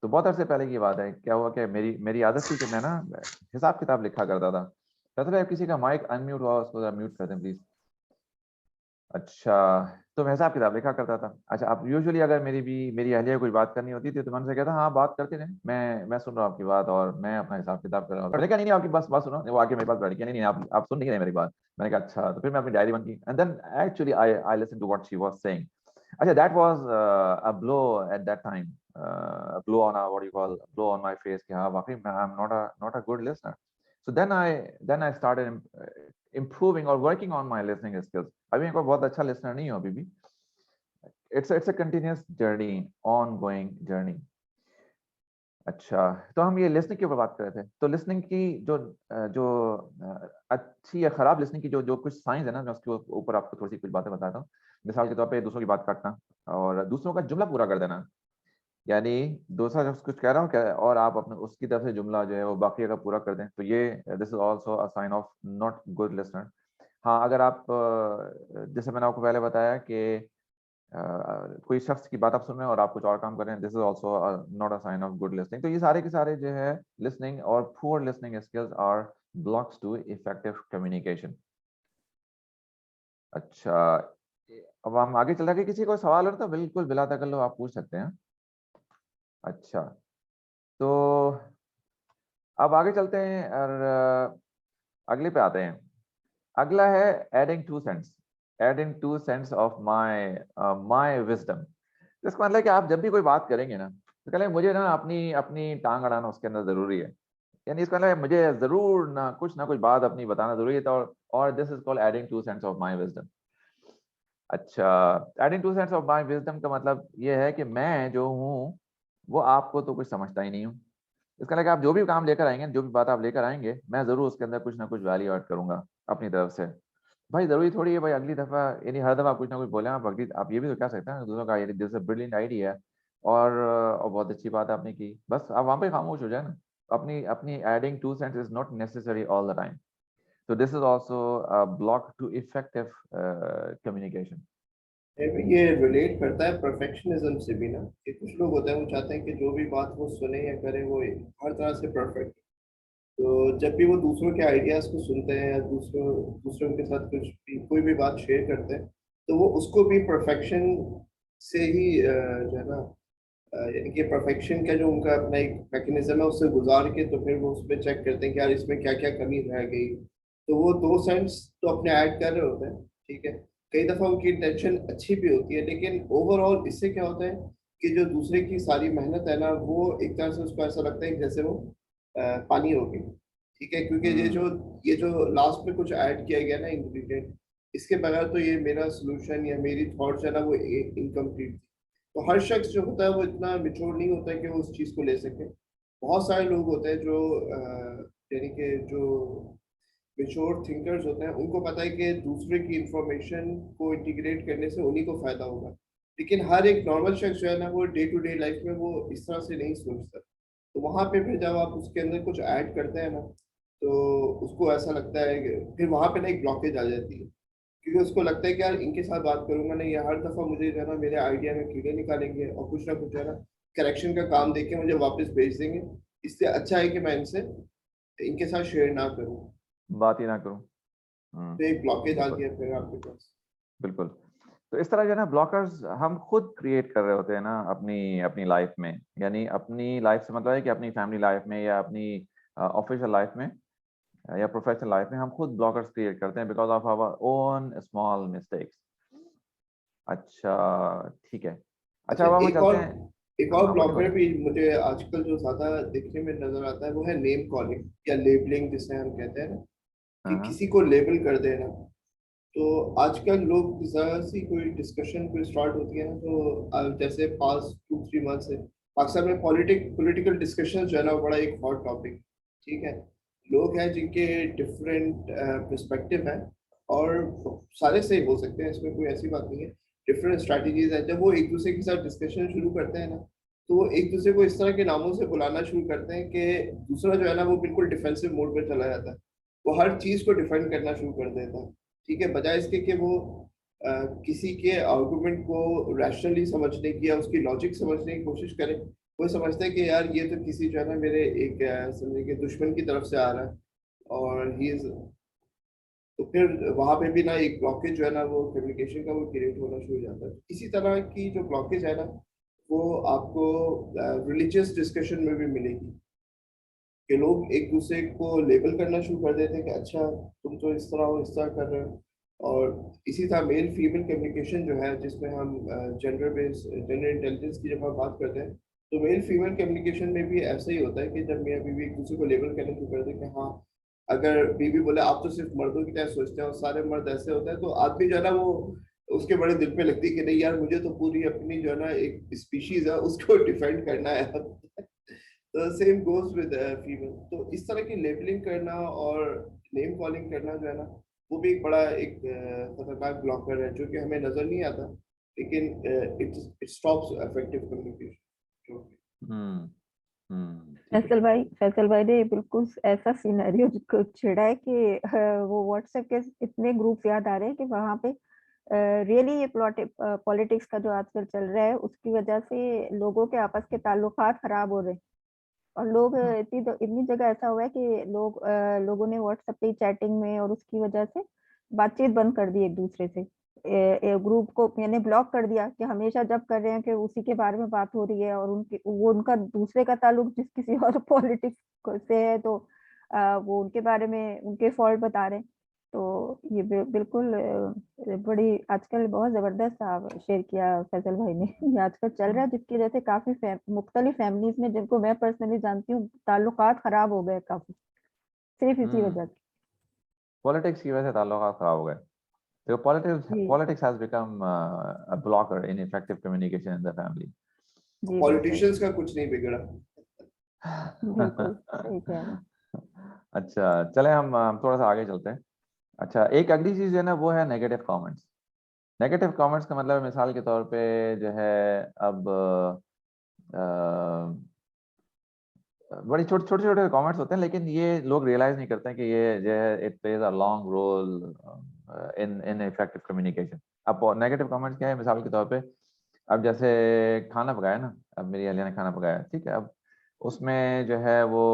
तो बहुत अरसे पहले की बात है, क्या हुआ कि मेरी आदत थी कि मैं ना हिसाब किताब लिखा करता था। कहते थे किसी का माइक अनम्यूट हुआ उसको म्यूट कर दें प्लीज। अच्छा, तो मैं हिसाब किताब लिखा करता था। अच्छा, अब यूजुअली अगर मेरी अहलिया कोई बात करनी होती थी तो मैं उनसे कहता हाँ बात करते रहे, मैं सुन रहा हूँ आपकी बात और मैं अपना हिसाब किताब कर रहा हूँ। मैंने कहा नहीं आपकी बात सुनो। वो आके मेरे पास बैठ गया, नहीं आप सुन नहीं रहे मेरी बात। मैंने कहा अच्छा। तो फिर मैं अपनी डायरी बंद की and then actually I listen to what she was saying. अच्छा, that was a blow at that time, a blow on a, what do you call, blow on my face कि हाँ वाकई मैं I'm not a good listener. So then I started improving or working on my listening skills. अभी मैं कोई बहुत अच्छा listener नहीं हूँ अभी भी. It's a continuous journey, ongoing journey. अच्छा, तो हम ये लिसनिंग के ऊपर बात कर रहे थे. तो लिसनिंग की जो अच्छी या खराब लिसनिंग की जो कुछ साइंस है ना, मैं उसके ऊपर आपको थोड़ी सी कुछ बातें बताता हूँ. मिसाल के तौर पे दूसरों की बात काटना और दूसरों का जुमला पूरा कर देना. यानी दूसरा शख्स कुछ कह रहा हूँ और आप अपने उसकी तरफ से जुमला जो है वो बाकी का पूरा कर दें, तो ये this is also a sign of not good listener. हाँ, अगर आप जैसे मैंने आपको पहले बताया कि कोई शख्स की बात आप सुन रहे हैं और आप कुछ और काम कर रहे हैं, this is also not a sign of good listening. तो ये सारे के सारे जो है लिसनिंग और poor listening skills are blocks to effective communication. अच्छा, अब हम आगे चल रहे हैं. किसी को सवाल हो तो बिल्कुल बिला तकल्लुफ़ आप पूछ सकते हैं. अच्छा, तो अब आगे चलते हैं और अगले पे आते हैं. अगला है adding 2 cents. Adding 2 cents of my wisdom. इसका मतलब है कि आप जब भी कोई बात करेंगे ना, तो कहें मुझे ना अपनी अपनी टांग अड़ाना उसके अंदर जरूरी है. यानी इसका मतलब है मुझे जरूर ना कुछ बात अपनी बताना जरूरी है. तो और this is called adding 2 cents of my wisdom. अच्छा, adding 2 cents of my wisdom का मतलब ये है कि मैं जो हूँ वो आपको तो कुछ समझता ही नहीं हूँ. इसका मतलब आप जो भी काम लेकर आएंगे, जो भी बात आप लेकर आएंगे, मैं जरूर उसके अंदर कुछ ना कुछ वैल्यू ऐड करूंगा अपनी तरफ से. भाई जरूरी थोड़ी है भाई अगली दफा, यानी हर दफा कुछ ना कुछ बोले. आप ये भी तो कह सकते हैं दूसरों का, दिस अ ब्रिलियंट आइडिया और बहुत अच्छी बात आपने की, बस आप वहां पे खामोश हो जाए ना. अपनी अपनी adding 2 cents is not necessary all the time. So this is also a block to effective communication. ये रिलेट करता है परफेक्शनिज्म से भी ना, कि कुछ लोग होते हैं वो चाहते हैं कि जो भी बात वो सुने या करे वो हर तरह से परफेक्ट. तो जब भी वो दूसरों के आइडियाज को सुनते हैं या दूसरों के साथ कोई भी बात शेयर करते हैं, तो वो उसको भी परफेक्शन से ही जो है ना, यानी कि परफेक्शन का जो उनका अपना एक मैकेनिज्म है उससे गुजार के तो फिर वो उसमें चेक करते हैं कि यार इसमें क्या क्या कमी रह गई. तो वो 2 सेंट्स तो अपने ऐड कर रहे होते हैं, ठीक है. कई दफा उनकी इंटेंशन अच्छी भी होती है, लेकिन ओवरऑल इससे क्या होता है कि जो दूसरे की सारी मेहनत है ना, वो एक तरह से उसको ऐसा लगता है कि जैसे वो पानी हो गई, ठीक है. क्योंकि ये जो लास्ट में कुछ ऐड किया गया ना इंग्रेडिएंट, इसके बगैर तो ये मेरा सोल्यूशन या मेरी थॉट्स है ना वो इनकम्प्लीट थी. तो हर शख्स जो होता है वो इतना मिच्योर नहीं होता है कि वो उस चीज़ को ले सके. बहुत सारे लोग होते हैं जो यानी कि जो मेच्योर थिंकर्स होते हैं, उनको पता है कि दूसरे की इंफॉर्मेशन को इंटीग्रेट करने से उन्हीं को फायदा होगा. लेकिन हर एक नॉर्मल शख्स जो है ना, वो डे टू डे लाइफ में वो इस तरह से नहीं सोचता. तो वहाँ पे फिर जब आप उसके अंदर कुछ ऐड करते हैं ना, तो उसको ऐसा लगता है कि फिर वहाँ पे ना एक ब्लॉकेज आ जाती है. क्योंकि उसको लगता है कि यार इनके साथ बात करूंगा ना, ये हर दफा मुझे जो है ना मेरे आइडिया में कीड़े निकालेंगे और कुछ ना कुछ जो है ना करेक्शन का काम देके मुझे वापस भेज देंगे. इससे अच्छा है कि मैं इनके साथ शेयर ना करूं. बात ही ना करूं. तो एक ब्लॉकेज आ बिल्कुल गया फिर आपके पास. बिल्कुल. तो इस तरह जो है ना ब्लॉकर्स हम खुद क्रिएट कर रहे होते हैं ना अपनी अपनी लाइफ में. यानी अपनी लाइफ से मतलब है कि अपनी फैमिली लाइफ में या अपनी ऑफिशियल लाइफ में या प्रोफेशनल लाइफ में हम खुद ब्लॉकर्स क्रिएट करते हैं because of our own small mistakes. अच्छा, ठीक है. अच्छा, अब हम चलते हैं. एक और हाँ, बोलिए ब्लॉकर बोलिए. भी मुझे आजकल जो ज्यादा देखने में नजर आता है वो है नेम कॉलिंग या लेबलिंग, जिसे हम कहते हैं ना, कि हाँ किसी को लेबल कर देना. तो आजकल लोग जरा सी कोई डिस्कशन कोई स्टार्ट होती है ना, तो जैसे पास 2-3 मंथ से पाकिस्तान में पॉलिटिकल डिस्कशन जो है ना वो बड़ा एक हॉट टॉपिक, ठीक है. लोग हैं जिनके डिफरेंट पर्सपेक्टिव हैं और सारे सही हो सकते हैं, इसमें कोई ऐसी बात नहीं है. डिफरेंट स्ट्रैटेजीज है. जब वो एक दूसरे के साथ डिस्कशन शुरू करते हैं ना, तो वो एक दूसरे को इस तरह के नामों से बुलाना शुरू करते हैं कि दूसरा जो है ना वो बिल्कुल डिफेंसिव मोड पर चला जाता है. वो हर चीज को डिफेंड करना शुरू कर देता है, ठीक है, बजाय इसके कि वो किसी के आर्गुमेंट को रैशनली समझने की या उसकी लॉजिक समझने की कोशिश करे. वो समझते हैं कि यार ये तो किसी जो है ना मेरे एक समझे कि दुश्मन की तरफ से आ रहा है और ही इज. तो फिर वहां पे भी ना एक ब्लॉकेज जो है ना वो कम्युनिकेशन का वो क्रिएट होना शुरू हो जाता है. इसी तरह की जो ब्लॉकेज है ना, वो आपको रिलीजियस डिस्कशन में भी मिलेगी कि लोग एक दूसरे को लेबल करना शुरू कर देते हैं कि अच्छा तुम तो इस तरह हो, इस तरह कर रहे हो. और इसी तरह मेल फीमेल कम्युनिकेशन जो है, जिसमें हम जेंडर इंटेलिजेंस की जब हम बात करते हैं, तो मेल फीमेल कम्युनिकेशन में भी ऐसा ही होता है कि जब मियाँ बीवी एक दूसरे को लेबल करने शुरू करते हैं कि हाँ, अगर बीवी बोले आप तो सिर्फ मर्दों की तरह सोचते हैं और सारे मर्द ऐसे होते हैं, तो आदमी जो है ना वो उसके बड़े दिल पे लगती है कि नहीं यार, मुझे तो पूरी अपनी जो है ना एक स्पीशीज है उसको डिफेंड करना है। तो सेम गोज विद फीमेल। तो इस तरह की लेबलिंग करना और नेम कॉलिंग करना जो है ना, वो भी एक बड़ा एक खतरनाक ब्लॉकर है, जो कि हमें नजर नहीं आता, लेकिन it stops effective communication. Faisal भाई ने बिल्कुल ऐसा सिनेरियो छेड़ा है कि वो व्हाट्सएप के इतने ग्रुप याद आ रहे हैं कि वहां पे रियली ये पॉलिटिक्स का जो आजकल चल रहा है उसकी वजह से लोगों के आपस के ताल्लुकात खराब हो रहे हैं। और लोग इतनी जगह ऐसा हुआ है कि लोगों ने व्हाट्सएप पे चैटिंग में और उसकी वजह से बातचीत बंद कर दी एक दूसरे से। ग्रुप को मैंने ब्लॉक कर दिया कि हमेशा जब कर रहे हैं कि उसी के बारे में बात हो रही है, और उनका दूसरे का ताल्लुक जिस किसी और पॉलिटिक्स से है, तो वो उनके बारे में उनके फॉल्ट बता रहे हैं। तो ये बिल्कुल बड़ी आजकल बहुत जबरदस्त शेयर किया फैसल भाई ने। ये आजकल चल रहा है, जिसकी वजह से काफी मुख्तलिफ फैमिलीज में, जिनको मैं पर्सनली जानती हूँ, ताल्लुकात खराब हो गए काफी, सिर्फ इसी वजह से। पॉलिटिक्स की वजह से ताल्लुकात खराब हो गए। So ji politics has become a blocker in effective communication in the family. जी बिल्कुल पॉलिटिशियंस का कुछ नहीं बिगड़ा। बिल्कुल सही कह रहे हैं। अच्छा, चले हम थोड़ा सा आगे चलते हैं। अच्छा, एक अगली चीज है ना, वो है नेगेटिव कमेंट्स। नेगेटिव कमेंट्स का मतलब मिसाल के तौर पे जो है, अब बड़ी छोटे छोटे कमेंट्स होते हैं, लेकिन ये लोग रियलाइज नहीं करते हैं कि ये जो है it plays a long role in effective communication. अब नेगेटिव कमेंट्स क्या है, मिसाल के तौर पे अब जैसे खाना पकाया ना, अब मेरी अहलिया ने खाना पकाया, ठीक है, अब उसमें जो है वो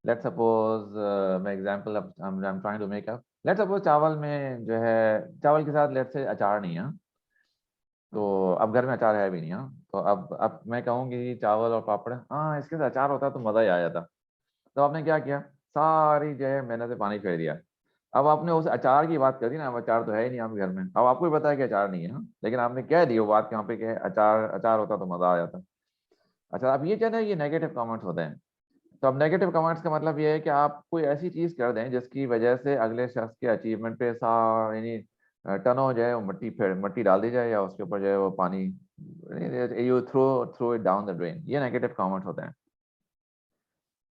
लेट्स सपोज मैं एग्जांपल अब I am trying to make up, let's suppose चावल में जो है, चावल के साथ लेट्स से अचार नहीं है, तो अब घर में अचार है भी नहीं। हाँ, तो अब मैं कहूँगी चावल और पापड़, हाँ इसके साथ अचार होता तो मज़ा ही आ जाता। तो आपने क्या किया, सारी जो है मेहनत से पानी फेर दिया। अब आपने उस अचार की बात कर दी ना, अब अचार तो है ही नहीं आपके घर में, अब आपको भी पता है कि अचार नहीं है, हाँ? लेकिन आपने कह दी वो बात यहाँ पे कि अचार अचार होता तो मज़ा आ जाता। अच्छा, अब ये जो है ना, ये नेगेटिव कमेंट्स होते हैं। तो अब नेगेटिव कमेंट्स का मतलब ये है कि आप कोई ऐसी चीज़ कर दें जिसकी वजह से अगले शख्स के अचीवमेंट पे यानी टनों जो है वो मट्टी डाल दी जाए, या उसके ऊपर जो है वो पानी, you throw it down the drain. ये नेगेटिव कमेंट्स होते हैं।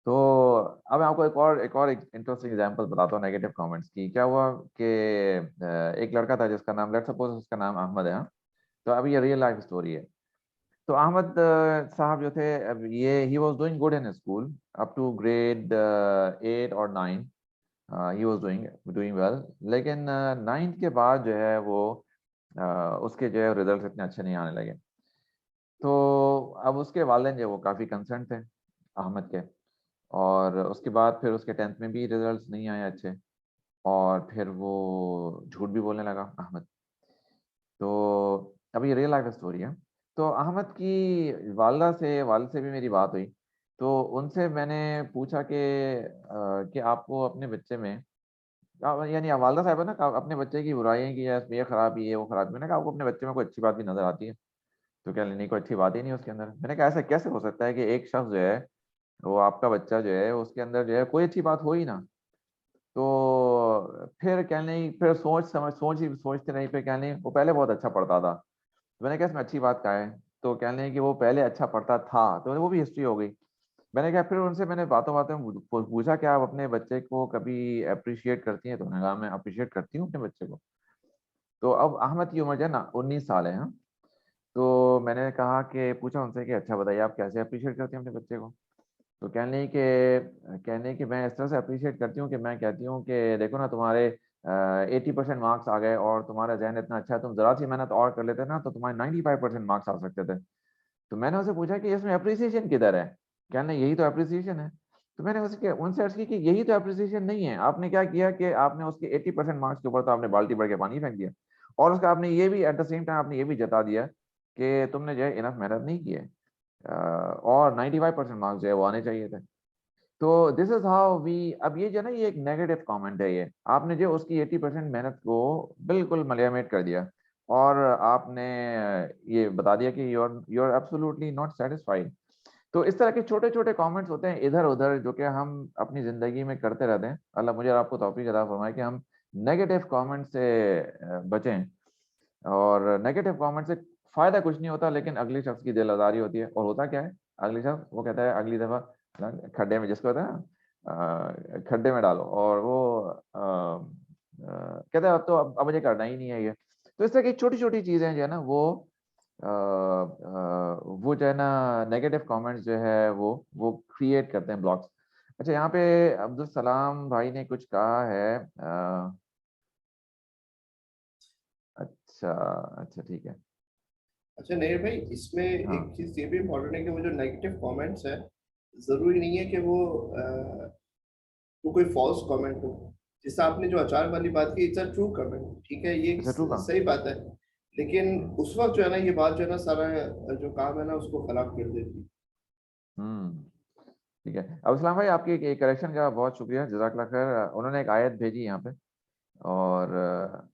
तो अब मैं आपको एक और इंटरेस्टिंग एग्जांपल बताता हूँ नेगेटिव कमेंट्स की। क्या हुआ कि एक लड़का था जिसका नाम, लेट्स सपोज उसका नाम अहमद है, हाँ? तो अब ये रियल लाइफ स्टोरी है। तो अहमद साहब जो थे, अब ये he was doing good in school up to grade 8 और 9, ही वाज डूइंग वेल। लेकिन 9th के बाद जो है वो उसके जो है रिजल्ट इतने अच्छे नहीं आने लगे। तो अब उसके वालिदैन जो वो काफ़ी कंसर्न थे अहमद के, और उसके बाद फिर उसके 10th में भी रिजल्ट्स नहीं आए अच्छे, और फिर वो झूठ भी बोलने लगा अहमद। तो अब ये रियल लाइफ स्टोरी है। तो अहमद की वालिद से भी मेरी बात हुई। तो उनसे मैंने पूछा कि आपको अपने बच्चे में, यानी वालिदा साहब है ना, अपने बच्चे की बुराइयां की, या ये खराबी है वो खराबी, मैंने कहा आपको अपने बच्चे में कोई अच्छी बात भी नजर आती है? तो क्या नहीं, कोई अच्छी बात ही नहीं उसके अंदर। मैंने कहा ऐसा कैसे हो सकता है कि एक शख्स जो है, वो आपका बच्चा जो है, उसके अंदर जो है कोई अच्छी बात हो ही ना? तो फिर क्या नहीं, फिर सोचते नहीं, फिर क्या नहीं, वो पहले बहुत अच्छा पढ़ता था। तो मैंने कहा इसमें अच्छी बात क्या है? तो कह लें कि वो पहले अच्छा पढ़ता था, तो वो भी हिस्ट्री हो गई। मैंने कहा, फिर उनसे मैंने बातों बातों में पूछा कि आप अपने बच्चे को कभी अप्रिशिएट करती हैं? तो उन्होंने कहा मैं अप्रिशिएट करती हूँ अपने बच्चे को। तो अब अहमद की उम्र जो है ना 19 साल है, हाँ? तो मैंने कहा कि पूछा उनसे कि अच्छा बताइए आप कैसे अप्रिशिएट करती हैं अपने बच्चे को? तो कहने कि मैं इस तरह से अप्रिशिएट करती हूँ कि मैं कहती हूँ कि देखो ना, तुम्हारे 80% मार्क्स आ गए और तुम्हारा जहन इतना अच्छा है, तुम जरा सी मेहनत और कर लेते ना तो तुम्हारे 95% मार्क्स आ सकते थे। तो मैंने उससे पूछा कि इसमें अप्रिसिएशन किधर है? कहने यही तो अप्रिसिएशन है। तो मैंने उनसे अर्ज की कि यही तो अप्रिसिएशन नहीं है। आपने क्या किया कि आपने उसके 80% मार्क्स के ऊपर तो आपने बाल्टी भर के पानी फेंक दिया, और उसका आपने ये भी एट द सेम टाइम आपने ये भी जता दिया कि तुमने जो है इनफ मेहनत नहीं की है, और 95% मार्क्स जो है वो आने चाहिए थे। तो दिस इज हाउ वी, अब ये जो ना ये एक नेगेटिव कमेंट है, ये आपने जो उसकी 80% मेहनत को बिल्कुल मलियामेट कर दिया और आपने ये बता दिया कि you are absolutely not satisfied. तो इस तरह के छोटे छोटे कमेंट्स होते हैं इधर उधर जो कि हम अपनी जिंदगी में करते रहते हैं। अल्लाह मुझे और आपको तौफीक अता फरमाए कि हम नेगेटिव कमेंट से बचें। और नेगेटिव कमेंट से फायदा कुछ नहीं होता, लेकिन अगले शख्स की दिल आजारी होती है। और होता क्या है, अगले शख्स वो कहता है अगली दफा खड्डे में, जिसको कहता है ना खड्डे में डालो, और वो कहता है अब तो अब मुझे करना ही नहीं है ये। तो इस तरह की छोटी छोटी चीजें जो है ना वो जो है ना नेगेटिव कमेंट्स जो है वो क्रिएट करते हैं ब्लॉक्स। अच्छा, यहाँ पे अब्दुल सलाम भाई ने कुछ कहा है। अच्छा अच्छा ठीक है। अच्छा नैर भाई, इसमें हाँ एक चीज ये भी इम्पोर्टेंट है कि वो जो नेगेटिव कमेंट्स है, जरूरी नहीं है कि वो कोई फॉल्स कमेंट हो। जैसे आपने जो अचार वाली बात की, इट्स अ ट्रू कमेंट, ठीक है, ये अच्छा, ट्रू कहा। सही बात है। लेकिन उस वक्त जो है ना, ये बात जो है ना, सारा जो काम है ना उसको खराब कर देती है। ठीक है। अब इस्लाम भाई आपके एक करेक्शन का बहुत शुक्रिया, जज़ाकल्लाह खैर। उन्होंने एक आयत भेजी यहाँ पे, और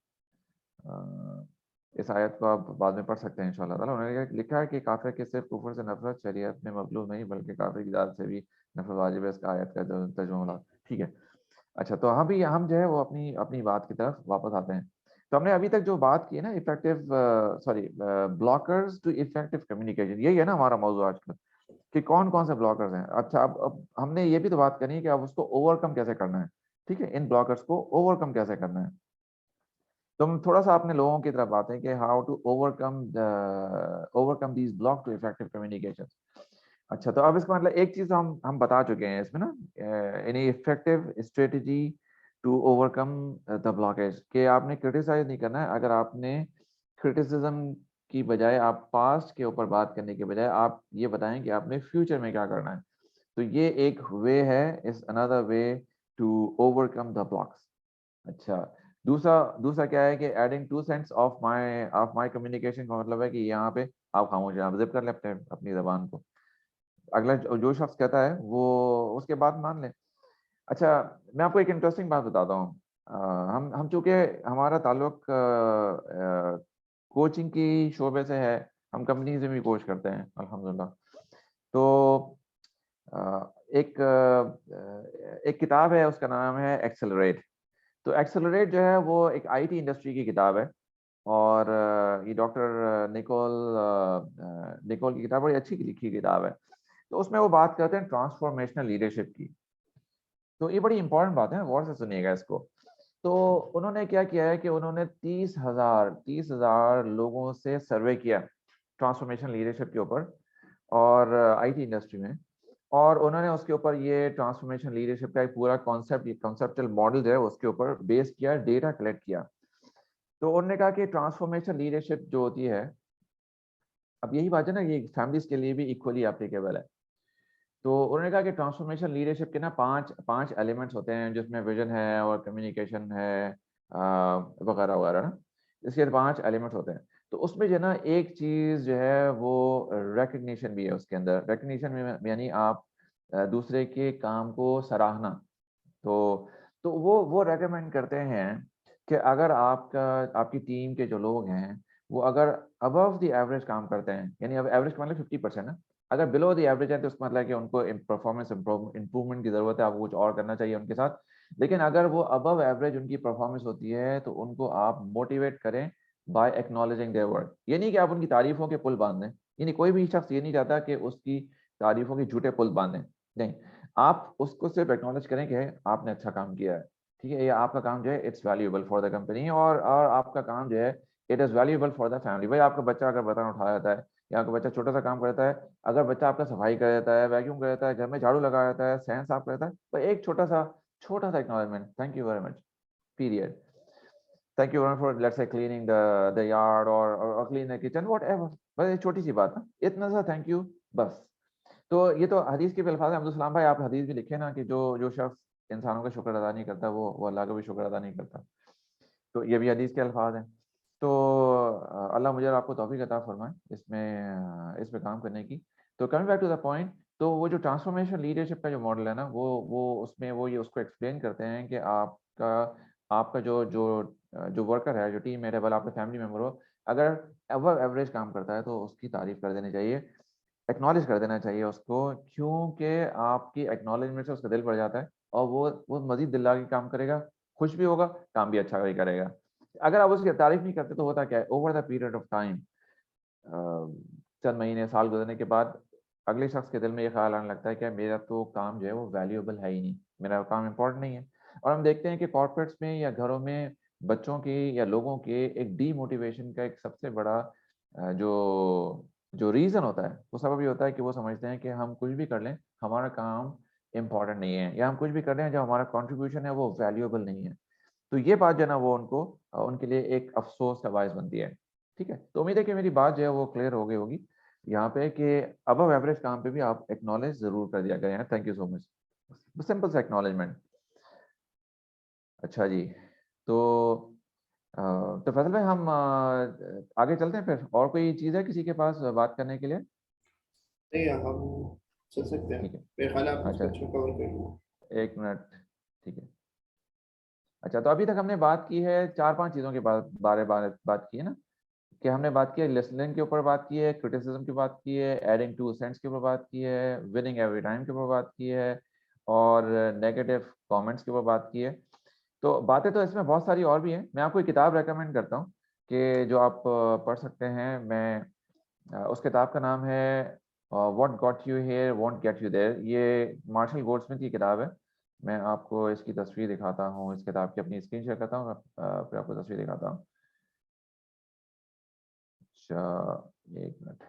इस आयत को आप बाद में पढ़ सकते हैं इंशाअल्लाह ताला। उन्होंने लिखा है कि काफिर के सिर्फ कुफर से नफरत शरीयत में मबलूग नहीं, बल्कि काफिर की जात से भी नफरत वाजिब है। इसका आयत का तर्जुमा। ठीक है। अच्छा, तो हम जो है वो अपनी अपनी बात की तरफ वापस आते हैं। तो हमने अभी तक जो बात की है ना, effective blockers to effective communication, यही है ना हमारा मौजूद आज का, कि कौन कौन से ब्लॉकर्स हैं। अच्छा, अब हमने ये भी तो बात करनी है कि अब उसको ओवरकम कैसे करना है। ठीक है, इन ब्लॉकर्स को ओवरकम कैसे करना है। तो हम थोड़ा सा अपने लोगों की तरफ आते हैं कि how to overcome these block to effective communication. अच्छा, तो अब इसका मतलब एक चीज हम बता चुके हैं इसमें ना, any effective strategy to overcome the blockage, कि आपने क्रिटिसाइज नहीं करना है। अगर आपने क्रिटिसिज्म की बजाय, आप पास्ट के ऊपर बात करने के बजाय आप ये बताएं कि आपने फ्यूचर में क्या करना है। तो ये एक वे है, is another way to overcome the blocks. अच्छा, दूसरा दूसरा क्या है कि adding 2 cents of my communication का मतलब है कि यहाँ पे आप खामोश हैं, आप जिप कर लेते हैं अपनी जबान को। अगला जो शख्स कहता है वो उसके बात मान ले। अच्छा, मैं आपको एक इंटरेस्टिंग बात बताता हूँ। हम चूंकि हमारा ताल्लुक कोचिंग की शोबे से है, हम कंपनी से भी कोच करते हैं अल्हम्दुलिल्लाह। तो एक किताब है, उसका नाम है एक्सेलरेट। तो एक्सेलरेट जो है वो एक आईटी इंडस्ट्री की किताब है, और ये डॉक्टर निकोल की किताब, बड़ी अच्छी लिखी किताब है। तो उसमें वो बात करते हैं ट्रांसफॉर्मेशनल लीडरशिप की। तो ये बड़ी इंपॉर्टेंट बात है, गौर से सुनिएगा इसको। तो उन्होंने क्या किया है कि उन्होंने 30,000 लोगों से सर्वे किया ट्रांसफॉर्मेशन लीडरशिप के ऊपर, और आईटी इंडस्ट्री में। और उन्होंने उसके ऊपर ये ट्रांसफॉर्मेशन लीडरशिप का एक पूरा कॉन्सेप्चुअल मॉडल जो है उसके ऊपर बेस किया, डेटा कलेक्ट किया। तो उन्होंने कहा कि ट्रांसफॉर्मेशन लीडरशिप जो होती है, अब यही बात है ना, ये फैमिलीज के लिए भी इक्वली एप्लीकेबल है। तो उन्होंने कहा कि ट्रांसफॉर्मेशन लीडरशिप के ना पांच एलिमेंट्स होते हैं, जिसमें विजन है और कम्युनिकेशन है वगैरह वगैरह ना। इसके 5 एलिमेंट्स होते हैं। तो उसमें जो है ना एक चीज जो है वो रिकग्निशन भी है उसके अंदर। रिकग्निशन में यानी आप दूसरे के काम को सराहना। तो वो रेकमेंड करते हैं कि अगर आपकी टीम के जो लोग हैं वो अगर अबव द एवरेज काम करते हैं, यानी अब एवरेज का मतलब 50% है, अगर बिलो द एवरेज है तो उसका मतलब है कि उनको परफॉर्मेंस इंप्रूवमेंट की जरूरत है, आपको कुछ और करना चाहिए उनके साथ। लेकिन अगर वो अबव एवरेज उनकी परफॉर्मेंस होती है तो उनको आप मोटिवेट करें बाय एक्नॉलेजिंग देयर वर्क। ये नहीं कि आप उनकी तारीफों के पुल बांध दें, यानी कोई भी शख्स ये नहीं चाहता कि उसकी तारीफों के झूठे पुल बांधें, नहीं। आप उसको सिर्फ एक्नॉलेज करें कि आपने अच्छा काम किया है, ठीक है, ये आपका काम जो है it's valuable for the company, और आपका काम जो है it is valuable for the family. भाई आपका बच्चा अगर बर्तन उठा जाता है, या आपका बच्चा छोटा सा काम करता है, अगर बच्चा आपका सफाई कर देता है, वैक्यूम कर देता है, घर में झाड़ू लगा देता है, सहन साफ करता है, तो एक छोटा सा acknowledgement, thank you very much, period, thank you for let's say cleaning the yard और क्लीन द किचन, व्हाटएवर। बस एक छोटी सी बात है, इतना सा थैंक यू बस। तो ये तो हदीस के भी अल्फाज है। अब्दुल सलाम भाई, आप हदीस भी लिखे ना कि जो शख्स इंसानों का शुक्र अदा नहीं करता वो अल्लाह का भी शुक्र अदा नहीं करता। तो ये भी हदीस के अल्फाज हैं। तो अल्लाह मुझे और आपको तौफीक अता फरमाए इसमें काम करने की। तो coming back to the point तो वो जो ट्रांसफॉर्मेशन लीडरशिप का जो मॉडल है ना, वो उसमें वो ये उसको एक्सप्लेन करते हैं कि आपका जो जो जो वर्कर है, जो टीम मेट है, भले आपका फैमिली मेम्बर हो, अगर अबव एवरेज काम करता है तो उसकी तारीफ कर देनी चाहिए, एक्नॉलेज कर देना चाहिए उसको, क्योंकि आपकी एक्नॉलेजमेंट से उसका दिल बढ़ जाता है और वो मजीद दिल लगा के काम करेगा, खुश भी होगा, काम भी अच्छा भी करेगा। अगर आप उसकी तारीफ नहीं करते तो होता क्या है, over the period of time, चंद महीने साल गुजरने के बाद अगले शख्स के दिल में ये ख्याल आने लगता है कि मेरा तो काम जो है वो वैल्यूएबल है ही नहीं, मेरा काम इम्पोर्टेंट नहीं है। और हम देखते हैं कि कॉर्पोरेट्स में या घरों में बच्चों की या लोगों के एक डीमोटिवेशन का एक सबसे बड़ा जो जो रीज़न होता है, वो सबब ये होता है कि वो समझते हैं कि हम कुछ भी कर लें, हमारा काम इम्पोर्टेंट नहीं है, या हम कुछ भी कर रहे हैं जो हमारा कंट्रीब्यूशन है वो वैल्यूएबल नहीं है। तो ये बात जो है ना, वो उनको उनके लिए एक अफसोस का बायस बनती है। ठीक है, तो उम्मीद है कि मेरी बात जो है वो क्लियर हो गई होगी यहाँ पे कि अबव एवरेज काम पे भी आप एक्नॉलेज जरूर कर दिया गया है। Thank you so much, simple सा एक्नॉलेजमेंट। अच्छा जी, तो तो फैसल भाई हम आगे चलते हैं फिर। और कोई चीज़ है किसी के पास बात करने के लिए? नहीं, हम चल सकते हैं, ठीक है, मेरे ख्याल है आप अच्छा, उसको अच्छा कवर कर लो। 1 मिनट, ठीक है। अच्छा, तो अभी तक हमने बात की है 4-5 चीज़ों के बारे बात की है ना, कि हमने बात की है लिसनिंग के ऊपर, बात की है क्रिटिसिज्म की, बात की है एडिंग टू सेंट्स के ऊपर, बात की है विनिंग एवरी टाइम के ऊपर, बात की है और नेगेटिव कमेंट्स के ऊपर बात की है। तो बातें तो इसमें बहुत सारी और भी हैं। मैं आपको एक किताब रेकमेंड करता हूँ कि जो आप पढ़ सकते हैं। मैं उस किताब का नाम है what got you here won't get you there. ये मार्शल गोल्डस्मिथ की किताब है। मैं आपको इसकी तस्वीर दिखाता हूँ, इस किताब की अपनी स्क्रीन शेयर करता हूँ, मैं फिर आपको तस्वीर दिखाता हूँ। अच्छा, 1 मिनट।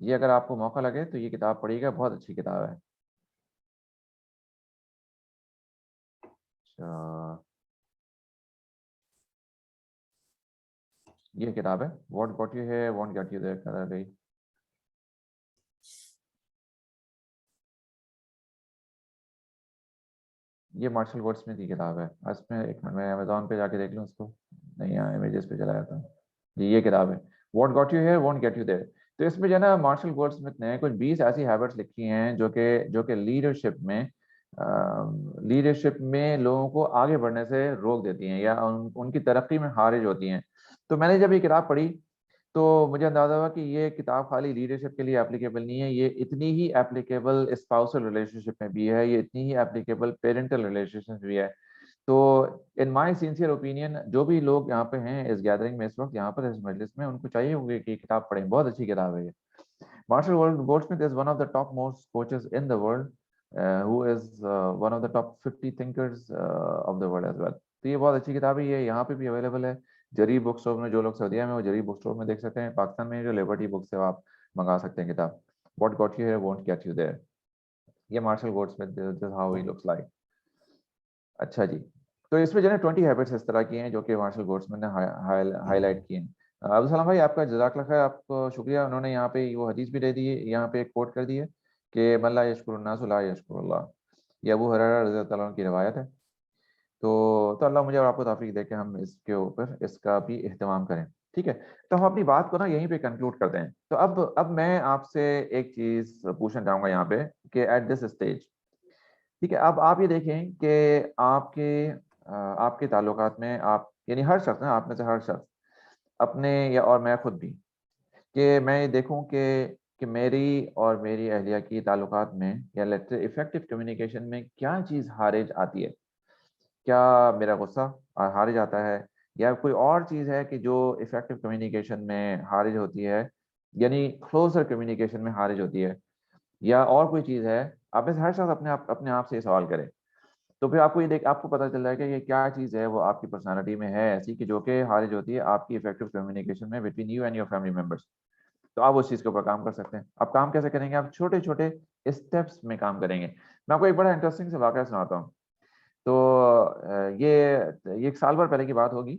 ये अगर आपको मौका लगे तो ये किताब पढ़िएगा, बहुत अच्छी किताब है। अच्छा, ये किताब है what got you here won't get you there, कहाँ गई? ये मार्शल गोल्डस्मिथ की किताब है। इसमें 1 मिनट, मैं अमेजोन पे जाके देख लूँ उसको। नहीं, यहाँ इमेजेस पे चला जाता हूँ जी। ये किताब है what got you here won't get you there. तो इसमें जो है ना, मार्शल गोल्डस्मिथ ने कुछ 20 ऐसी हैबिट्स लिखी हैं जो कि लीडरशिप में लोगों को आगे बढ़ने से रोक देती हैं या उनकी तरक्की में खारिज होती हैं। तो मैंने जब ये किताब पढ़ी तो मुझे अंदाजा हुआ कि ये किताब खाली लीडरशिप के लिए एप्लीकेबल नहीं है, ये इतनी ही एप्लीकेबल स्पाउसल रिलेशनशिप में भी है, ये इतनी ही एप्लीकेबल पेरेंटल रिलेशनशिप भी है। तो इन माय सिंसियर ओपिनियन, जो भी लोग यहाँ पे हैं इस गैदरिंग में, इस वक्त यहाँ पर इस मजलिस में, उनको चाहिए होंगे कि किताब पढ़ें, बहुत अच्छी किताब है ये। Marshall Goldsmith is one of the top most coaches in the world, who is one of the top 50 thinkers of the world as well। तो ये बहुत अच्छी किताब है, ये यहाँ पे भी अवेलेबल है जरी बुक स्टोर में। जो लोग सऊदीया में, वो जरी बुक स्टोर में देख सकते हैं। पाकिस्तान में जो लिबर्टी बुक से आप मंगा सकते हैं किताब, what got you here won't get you there. ये Marshall Goldsmith, this is how he looks like. अच्छा जी, तो इसमें जो है 20 हैबिट्स इस तरह की हैं जो कि मार्शल गोल्डस्मिथ ने हाईलाइट की हैं। अब्दुल सलाम भाई, आपका जज़ाकल्लाह खैर, आपको शुक्रिया। उन्होंने यहाँ पे वो हदीस भी दे दी है, यहाँ पे एक कोट कर दी है कि मन ला यशकुरुन्नास ला यशकुरुल्लाह। ये अबू हुरैरा रज़ी अल्लाह अन्हु की रिवायत है। तो अल्लाह मुझे और आपको तौफीक दे कि हम इसके ऊपर इसका भी एहतमाम करें। ठीक है, तो हम अपनी बात को ना यहीं पे कंक्लूड करते हैं। तो अब मैं आपसे एक चीज़ पूछना चाहूँगा यहाँ पे कि एट दिस स्टेज, ठीक है, अब आप ये देखें कि आपके ताल्लुकात में, आप यानी हर शख्स ना, आप में से हर शख्स अपने, या और मैं खुद भी, कि मैं ये देखूं कि मेरी और मेरी अहलिया की ताल्लुकात में या लेट्स से इफेक्टिव कम्युनिकेशन में क्या चीज़ हारिज आती है। क्या मेरा गुस्सा हारिज आता है, या कोई और चीज़ है कि जो इफेक्टिव कम्युनिकेशन में हारिज होती है, यानी क्लोजर कम्युनिकेशन में हारिज होती है, या और कोई चीज़ है? आप में से हर शख्स अपने आप से ये सवाल करे, तो फिर आपको पता चल जाएगा कि ये क्या चीज़ है वो आपकी पर्सनालिटी में है ऐसी कि जो कि खारिज होती है आपकी इफेक्टिव कम्युनिकेशन में between you and your family members. तो आप उस चीज़ के ऊपर काम कर सकते हैं। आप काम कैसे करेंगे? आप छोटे छोटे स्टेप्स में काम करेंगे। मैं आपको एक बड़ा इंटरेस्टिंग से वाक़या सुनाता हूँ। तो ये 1 साल भर पहले की बात होगी।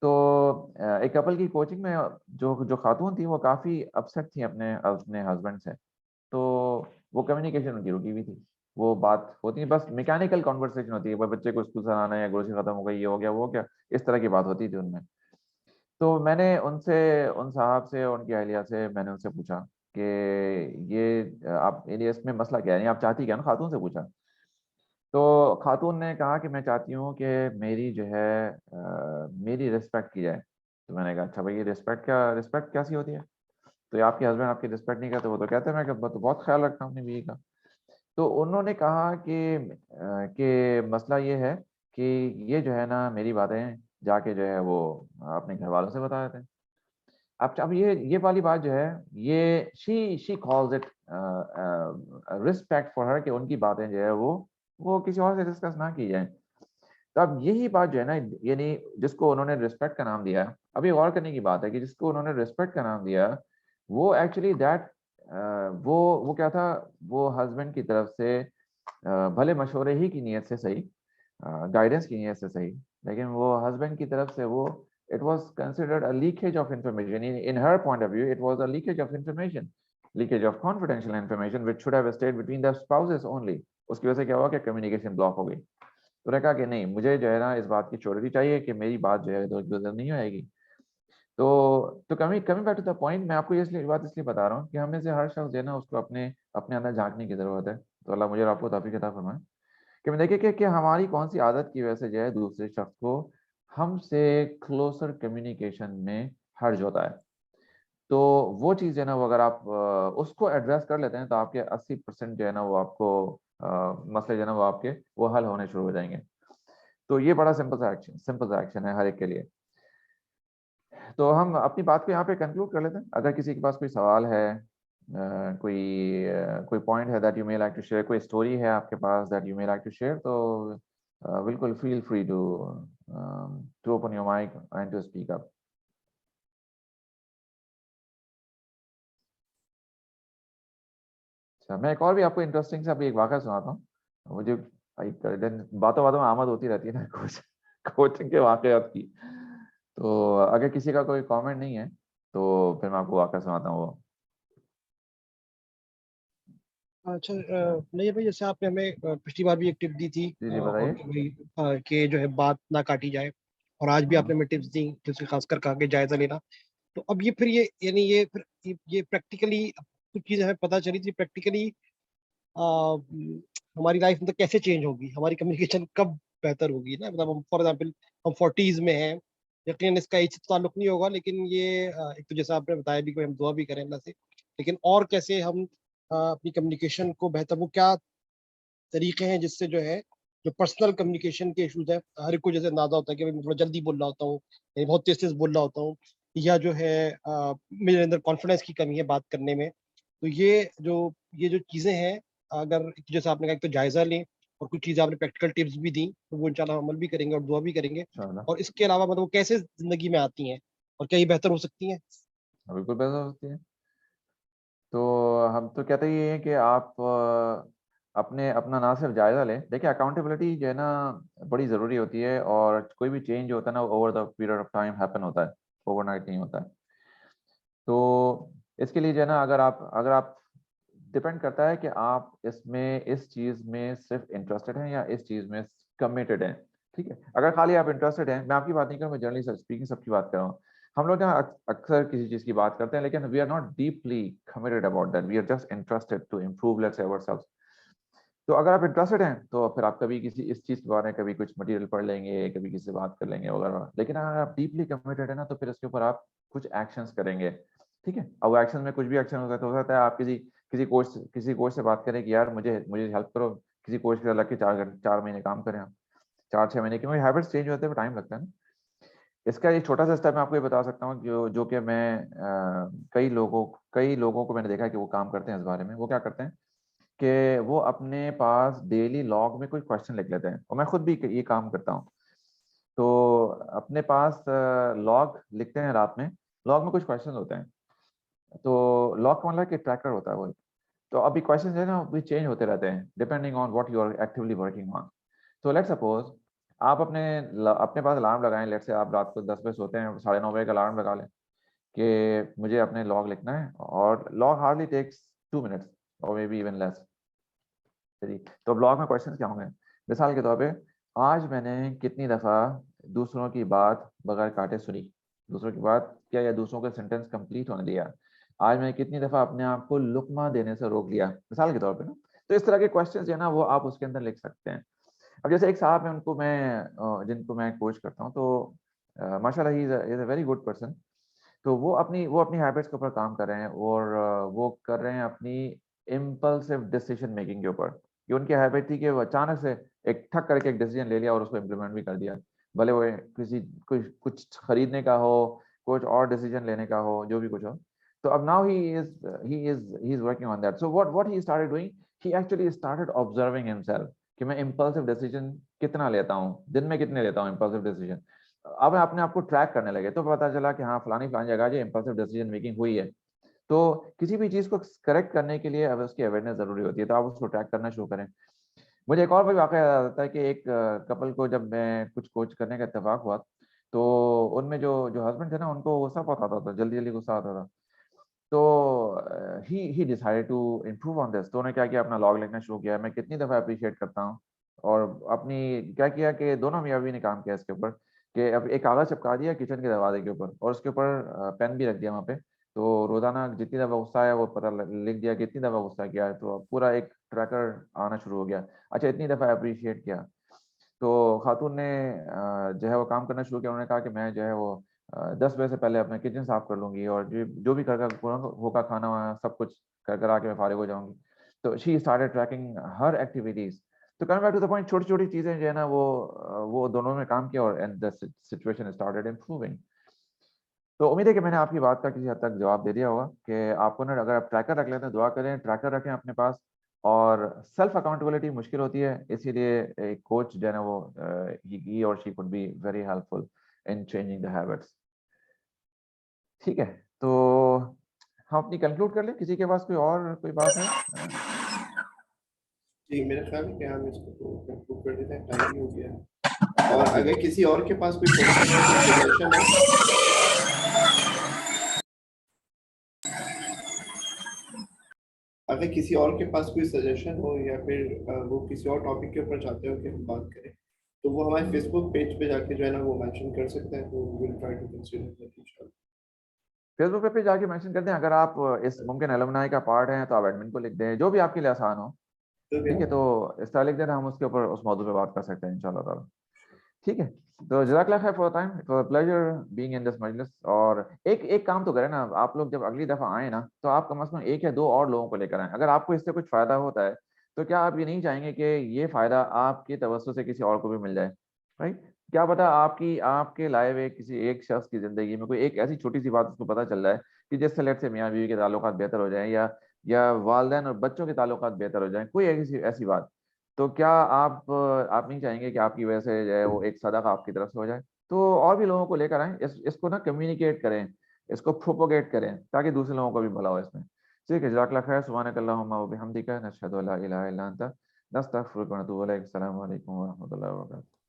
तो एक कपल की कोचिंग में जो जो खातून थी वो काफ़ी अपसेट थी अपने अपने हस्बैंड से। तो वो कम्युनिकेशन उनकी रुकी हुई थी। वो बात होती है, बस मैकेनिकल कन्वर्सेशन होती है, बच्चे को स्कूल से आना है, या ग्रोसरी खत्म हो गई, ये हो गया, वो हो गया, इस तरह की बात होती थी उनमें। तो मैंने उनसे, उन साहब से, उनकी अहलिया से मैंने उनसे पूछा कि ये आप इसमें मसला क्या है, आप चाहती क्या ना, खातून से पूछा। तो खातून ने कहा कि मैं चाहती हूँ कि मेरी जो है मेरी रिस्पेक्ट की जाए। तो मैंने कहा अच्छा भाई, ये रिस्पेक्ट कैसी होती है? तो ये आपके हस्बैंड आपकी रिस्पेक्ट नहीं करते? वो तो कहते हैं मैं तो बहुत ख्याल रखता हूँ अपनी बीवी का। तो उन्होंने कहा कि मसला ये है कि ये जो है ना मेरी बातें जाके जो है वो अपने घर वालों से बता देते हैं। अब ये वाली बात जो है, ये she calls it respect for her, कि उनकी बातें जो है वो किसी और से डिस्कस ना की जाए। तो अब यही बात जो है ना, यानी जिसको उन्होंने रिस्पेक्ट का नाम दिया, अभी गौर करने की बात है कि जिसको उन्होंने रिस्पेक्ट का नाम दिया, वो एक्चुअली दैट वो क्या था, वो हस्बैंड की तरफ से भले मशवरे ही की नीयत से सही, गाइडेंस की नीयत से सही, लेकिन वो हस्बैंड की तरफ से वो it was considered a leakage of information. In her point of view, it was a leakage of information, leakage of confidential information, which should have stayed between the spouses only. उसकी वजह से क्या हुआ कि कम्युनिकेशन ब्लॉक हो गई। तो उन्होंने कहा कि नहीं, मुझे जो है ना इस बात की श्योरिटी चाहिए कि मेरी बात जो है इधर उधर नहीं होएगी। तो coming back to the point, मैं आपको ये बात इसलिए बता रहा हूँ कि हमें से हर शख्स जो है ना उसको अपने अपने अंदर झांकने की जरूरत है। तो अल्लाह मुझे और आपको तौफीक अता फरमाए कि मैं देखे कि हमारी कौन सी आदत की वजह से जो है दूसरे शख्स को हमसे क्लोजर कम्युनिकेशन में हर्ज होता है। तो वो चीज़ है ना, वो अगर आप उसको एड्रेस कर लेते हैं तो आपके 80% जो है ना वो आपको मसले जो है ना वो आपके वो हल होने शुरू हो जाएंगे। तो ये बड़ा सिंपल सा एक्शन है हर एक के लिए। तो हम अपनी बात को यहाँ पे कंक्लूड कर लेते हैं। अगर किसी के पास कोई सवाल है, कोई पॉइंट है that you may like to share, कोई स्टोरी है आपके पास that you may like to share, तो बिल्कुल feel free to open your mic and to speak up. अच्छा, मैं एक और भी आपको इंटरेस्टिंग सा अभी एक वाक़या सुनाता हूँ। मुझे बातों बातों में आमद होती रहती है ना कोचिंग के वाक़यात की। तो अगर किसी का कोई कमेंट नहीं है तो फिर मैं आपको वाक़या सुनाता हूँ वो। अच्छा, नहीं भाई, जैसे आपने हमें पिछली बार भी एक टिप दी थी जी बताइए। कि भाई कि जो है बात ना काटी जाए, और आज भी आपने हमें टिप्स दी जिससे खासकर कहा कि जायजा लेना। तो अब ये फिर ये यानी ये फिर ये प्रैक्टिकली कुछ चीजें हमें पता चली थी प्रैक्टिकली हमारी लाइफ मतलब कैसे चेंज होगी, हमारी कम्युनिकेशन कब बेहतर होगी ना। मतलब हम फॉर एग्जाम्पल हम 40s में हैं, यकीन इसका एज से ताल्लुक नहीं होगा, लेकिन ये एक तो जैसा आपने बताया भी कि हम दुआ भी करें अल्लाह से, लेकिन और कैसे हम अपनी कम्युनिकेशन को बेहतर, वो क्या तरीके हैं जिससे जो है जो पर्सनल कम्युनिकेशन के इशूज है, हर एक को जैसे अंदाजा होता है कि भाई मैं थोड़ा जल्दी बोल रहा होता हूँ, या बहुत तेज तेज बोल रहा होता हूँ, या जो है मेरे अंदर कॉन्फिडेंस की कमी है बात करने में। तो ये जो चीज़ें हैं, अगर जैसे आपने कहा, एक तो जायज़ा लें, और कुछ चीज़ें आपने प्रैक्टिकल टिप्स भी दी, तो वो इंशाल्लाह अमल भी करेंगे और दुआ भी करेंगे। इंशाल्लाह और इसके अलावा मतलब वो कैसे ज़िंदगी में आती हैं और क्या ये बेहतर हो सकती हैं? बिल्कुल बेहतर होती है। तो हम तो कहते ही हैं कि आप अपने अपना ना सिर्फ जायज़ा लें। देखिए, अकाउंटेबिलिटी जो है ना बड़ी ज़रूरी होती है, और कोई भी चेंज होता है ना over the period of time happen होता है, ओवरनाइट नहीं होता है। तो इसके लिए जो है ना, अगर आप डिपेंड करता है कि आप इसमें इस चीज़ में सिर्फ इंटरेस्टेड हैं या इस चीज़ में कमिटेड हैं। ठीक है, अगर खाली आप इंटरेस्टेड हैं, मैं आपकी बात नहीं कर रहा हूँ, मैं जनरली स्पीकिंग सबकी बात कर रहा हूँ। हम लोग ना अक्सर किसी चीज़ की बात करते हैं, लेकिन we are not deeply committed about that, we are just interested to improve let's say ourselves. तो अगर आप इंटरेस्टेड हैं तो फिर आप कभी किसी इस चीज़ के बारे में कभी कुछ मटेरियल पढ़ लेंगे, कभी किसी से बात कर लेंगे वगैरह। लेकिन अगर आप डीपली कमिटेड है ना, तो फिर इसके ऊपर आप कुछ एक्शंस करेंगे। ठीक है, अब वो एक्शन में कुछ भी एक्शन हो सकता है आप किसी कोच से बात करें कि यार मुझे मुझे हेल्प करो। किसी कोच के साथ लग के 4 महीने काम करें आप, 4-6 महीने, क्योंकि हैबिट्स चेंज होते हैं, टाइम लगता है ना। इसका एक छोटा सा स्टेप मैं आपको ये बता सकता हूँ, जो कि मैं कई लोगों को मैंने देखा है कि वो काम करते हैं इस बारे में। वो क्या करते हैं कि वो अपने पास डेली लॉग में कोई क्वेश्चन लिख लेते हैं, और मैं खुद भी ये काम करता हूँ। तो अपने पास लॉग लिखते हैं रात में, लॉग में कुछ क्वेश्चन होते हैं। तो लॉग का मतलब कि ट्रैकर होता है वो। तो अभी क्वेश्चन है ना, भी चेंज होते रहते हैं depending on what you are actively working on. तो लेट्स सपोज आप अपने पास अलार्म लगाएं। लेट्स से आप रात को 10 बजे सोते हैं, 9:30 का अलार्म लगा लें कि मुझे अपने लॉग लिखना है, और लॉग हार्डली टेक्स 2 मिनट्स और मे बी इवन लेस। चलिए, तो ब्लॉग में क्वेश्चन क्या होंगे? मिसाल के तौर पे, आज मैंने कितनी दफ़ा दूसरों की बात बगैर काटे सुनी? दूसरों की बात किया या दूसरों का सेंटेंस कंप्लीट होने दिया। आज मैंने कितनी दफ़ा अपने आप को लुकमा देने से रोक लिया, मिसाल के तौर पे ना। तो इस तरह के क्वेश्चंस जो है ना वो आप उसके अंदर लिख सकते हैं। अब जैसे एक साहब हैं, उनको मैं जिनको मैं कोच करता हूँ, तो माशाल्लाह he is a very good person. तो वो अपनी हैबिट्स के ऊपर काम कर रहे हैं और वो कर रहे हैं अपनी इम्पल्सिव डिसीजन मेकिंग के ऊपर। ये उनकी हैबिट थी कि वो अचानक से एक ठक करके एक डिसीजन ले लिया और उसको इम्प्लीमेंट भी कर दिया। भले वो किसी कुछ खरीदने का हो, कुछ और डिसीजन लेने का हो, जो भी कुछ हो। तो अब now he is working on that. So what he started doing, he actually started observing himself कि मैं इम्पल्सिव डिसीजन कितना लेता हूँ, दिन में कितने लेता हूँ इम्पल्सिव डिसीजन। अब अपने आप को ट्रैक करने लगे तो पता चला कि हाँ, फलानी जगह जो इम्पल्सिव डिसीजन मेकिंग हुई है। तो किसी भी चीज़ को करेक्ट करने के लिए अब उसकी अवेयरनेस ज़रूरी होती है, तो आप उसको ट्रैक करना शुरू करें। मुझे एक और भी वाक़या याद आता है कि एक कपल को जब मैं कुछ कोच करने का इत्तेफ़ाक हुआ, तो उनमें जो हस्बैंड थे ना, उनको गुस्सा बहुत आता था, जल्दी-जल्दी गुस्सा आता था। तो he decided to improve on this. तो उन्होंने क्या किया, अपना लॉग लिखना शुरू किया, मैं कितनी दफ़ा एप्रिशिएट करता हूँ। और अपनी क्या किया कि दोनों मियाँ-बीवी ने काम किया इसके ऊपर कि अब एक कागज़ चिपका दिया किचन के दरवाजे के ऊपर और उसके ऊपर पेन भी रख दिया वहाँ पे। तो रोज़ाना जितनी दफ़ा गुस्सा आया वो पता ल लिख दिया, कितनी दफ़ा गुस्सा किया है, तो पूरा एक ट्रैकर आना शुरू हो गया। अच्छा, इतनी दफ़ा एप्रिशिएट किया। तो खातून ने जो है वो काम करना शुरू किया। उन्होंने कहा कि मैं जो है वो 10 बजे से पहले अपना किचन साफ कर लूँगी और जो भी घर का होगा खाना-वाना सब कुछ कर आके मैं फारिग हो जाऊँगी। तो she started tracking her activities. तो coming back to the point, छोटी-छोटी चीज़ें जो है ना वो दोनों में काम किया और and the situation started improving. तो उम्मीद है कि मैंने आपकी बात का किसी हद तक जवाब दे दिया होगा कि आपको ना, अगर आप ट्रैकर रख लेते हैं, दुआ करें, ट्रैकर रखें अपने पास। और सेल्फ अकाउंटेबिलिटी मुश्किल होती है, इसीलिए एक कोच जो है ना वो ही और she could be very helpful in changing the habits. ठीक है, तो हम अपनी कंक्लूड कर लें। किसी के पास कोई बात है? जी, मेरा ख्याल है कि हम इसको तो कंक्लूड कर देते हैं, टाइम भी हो गया है। और अगर किसी और के पास कोई क्वेश्चन है, कोई सजेशन है, अगर किसी और के पास कोई सजेशन हो या फिर वो किसी और टॉपिक के ऊपर चाहते हो कि हम बात करें, तो वो हमारे फेसबुक पेज पे जाके जो है ना वो मेंशन कर सकते हैं, तो will try to consider that इंशाल्लाह। फेसबुक पे जाके मेंशन कर दें। अगर आप इस मुमकिन एलुमनाई का पार्ट हैं तो आप एडमिन को लिख दें, जो भी आपके लिए आसान हो। तो ठीक है, तो इस तरह लिख देना, हम उसके ऊपर उस मौजू पे बात कर सकते हैं इंशाल्लाह ताला। ठीक है, तो जज़ाकल्लाह खैर for time, it was a pleasure being in this मजलिस। और एक एक काम तो करें ना, आप लोग जब अगली दफ़ा आएँ ना, तो आप कम से कम 1 या 2 और लोगों को लेकर आएँ। अगर आपको इससे कुछ फ़ायदा होता है, तो क्या आप ये नहीं चाहेंगे कि ये फ़ायदा आपके तवज्जुह से किसी और को भी मिल जाए, राइट? क्या पता आपके लाए हुए किसी एक शख्स की ज़िंदगी में कोई एक ऐसी छोटी-सी बात उसको पता चल जाए कि जिससे लेट्स से मियाँ-बीवी के ताल्लुकात बेहतर हो जाएँ या वालिदैन और बच्चों के ताल्लुकात बेहतर हो जाएँ, कोई ऐसी ऐसी बात। तो क्या आप नहीं चाहेंगे कि आपकी वजह से जो है वो एक सदका आपकी तरफ से हो जाए? तो और भी लोगों को लेकर आएँ, इसको ना कम्युनिकेट करें, इसको प्रोपेगेट करें, ताकि दूसरे लोगों को भी भला हो इसमें। ठीक है, जज़ाकल्लाह खैर, सुब्हानकल्लाहुम्मा व बिहम्दिका, नशहदु अल्ला इलाहा इल्ला अंता, नस्तगफिरुका व नतूबु इलैक। अस्सलामु अलैकुम व रहमतुल्लाहि व बरकातुहू।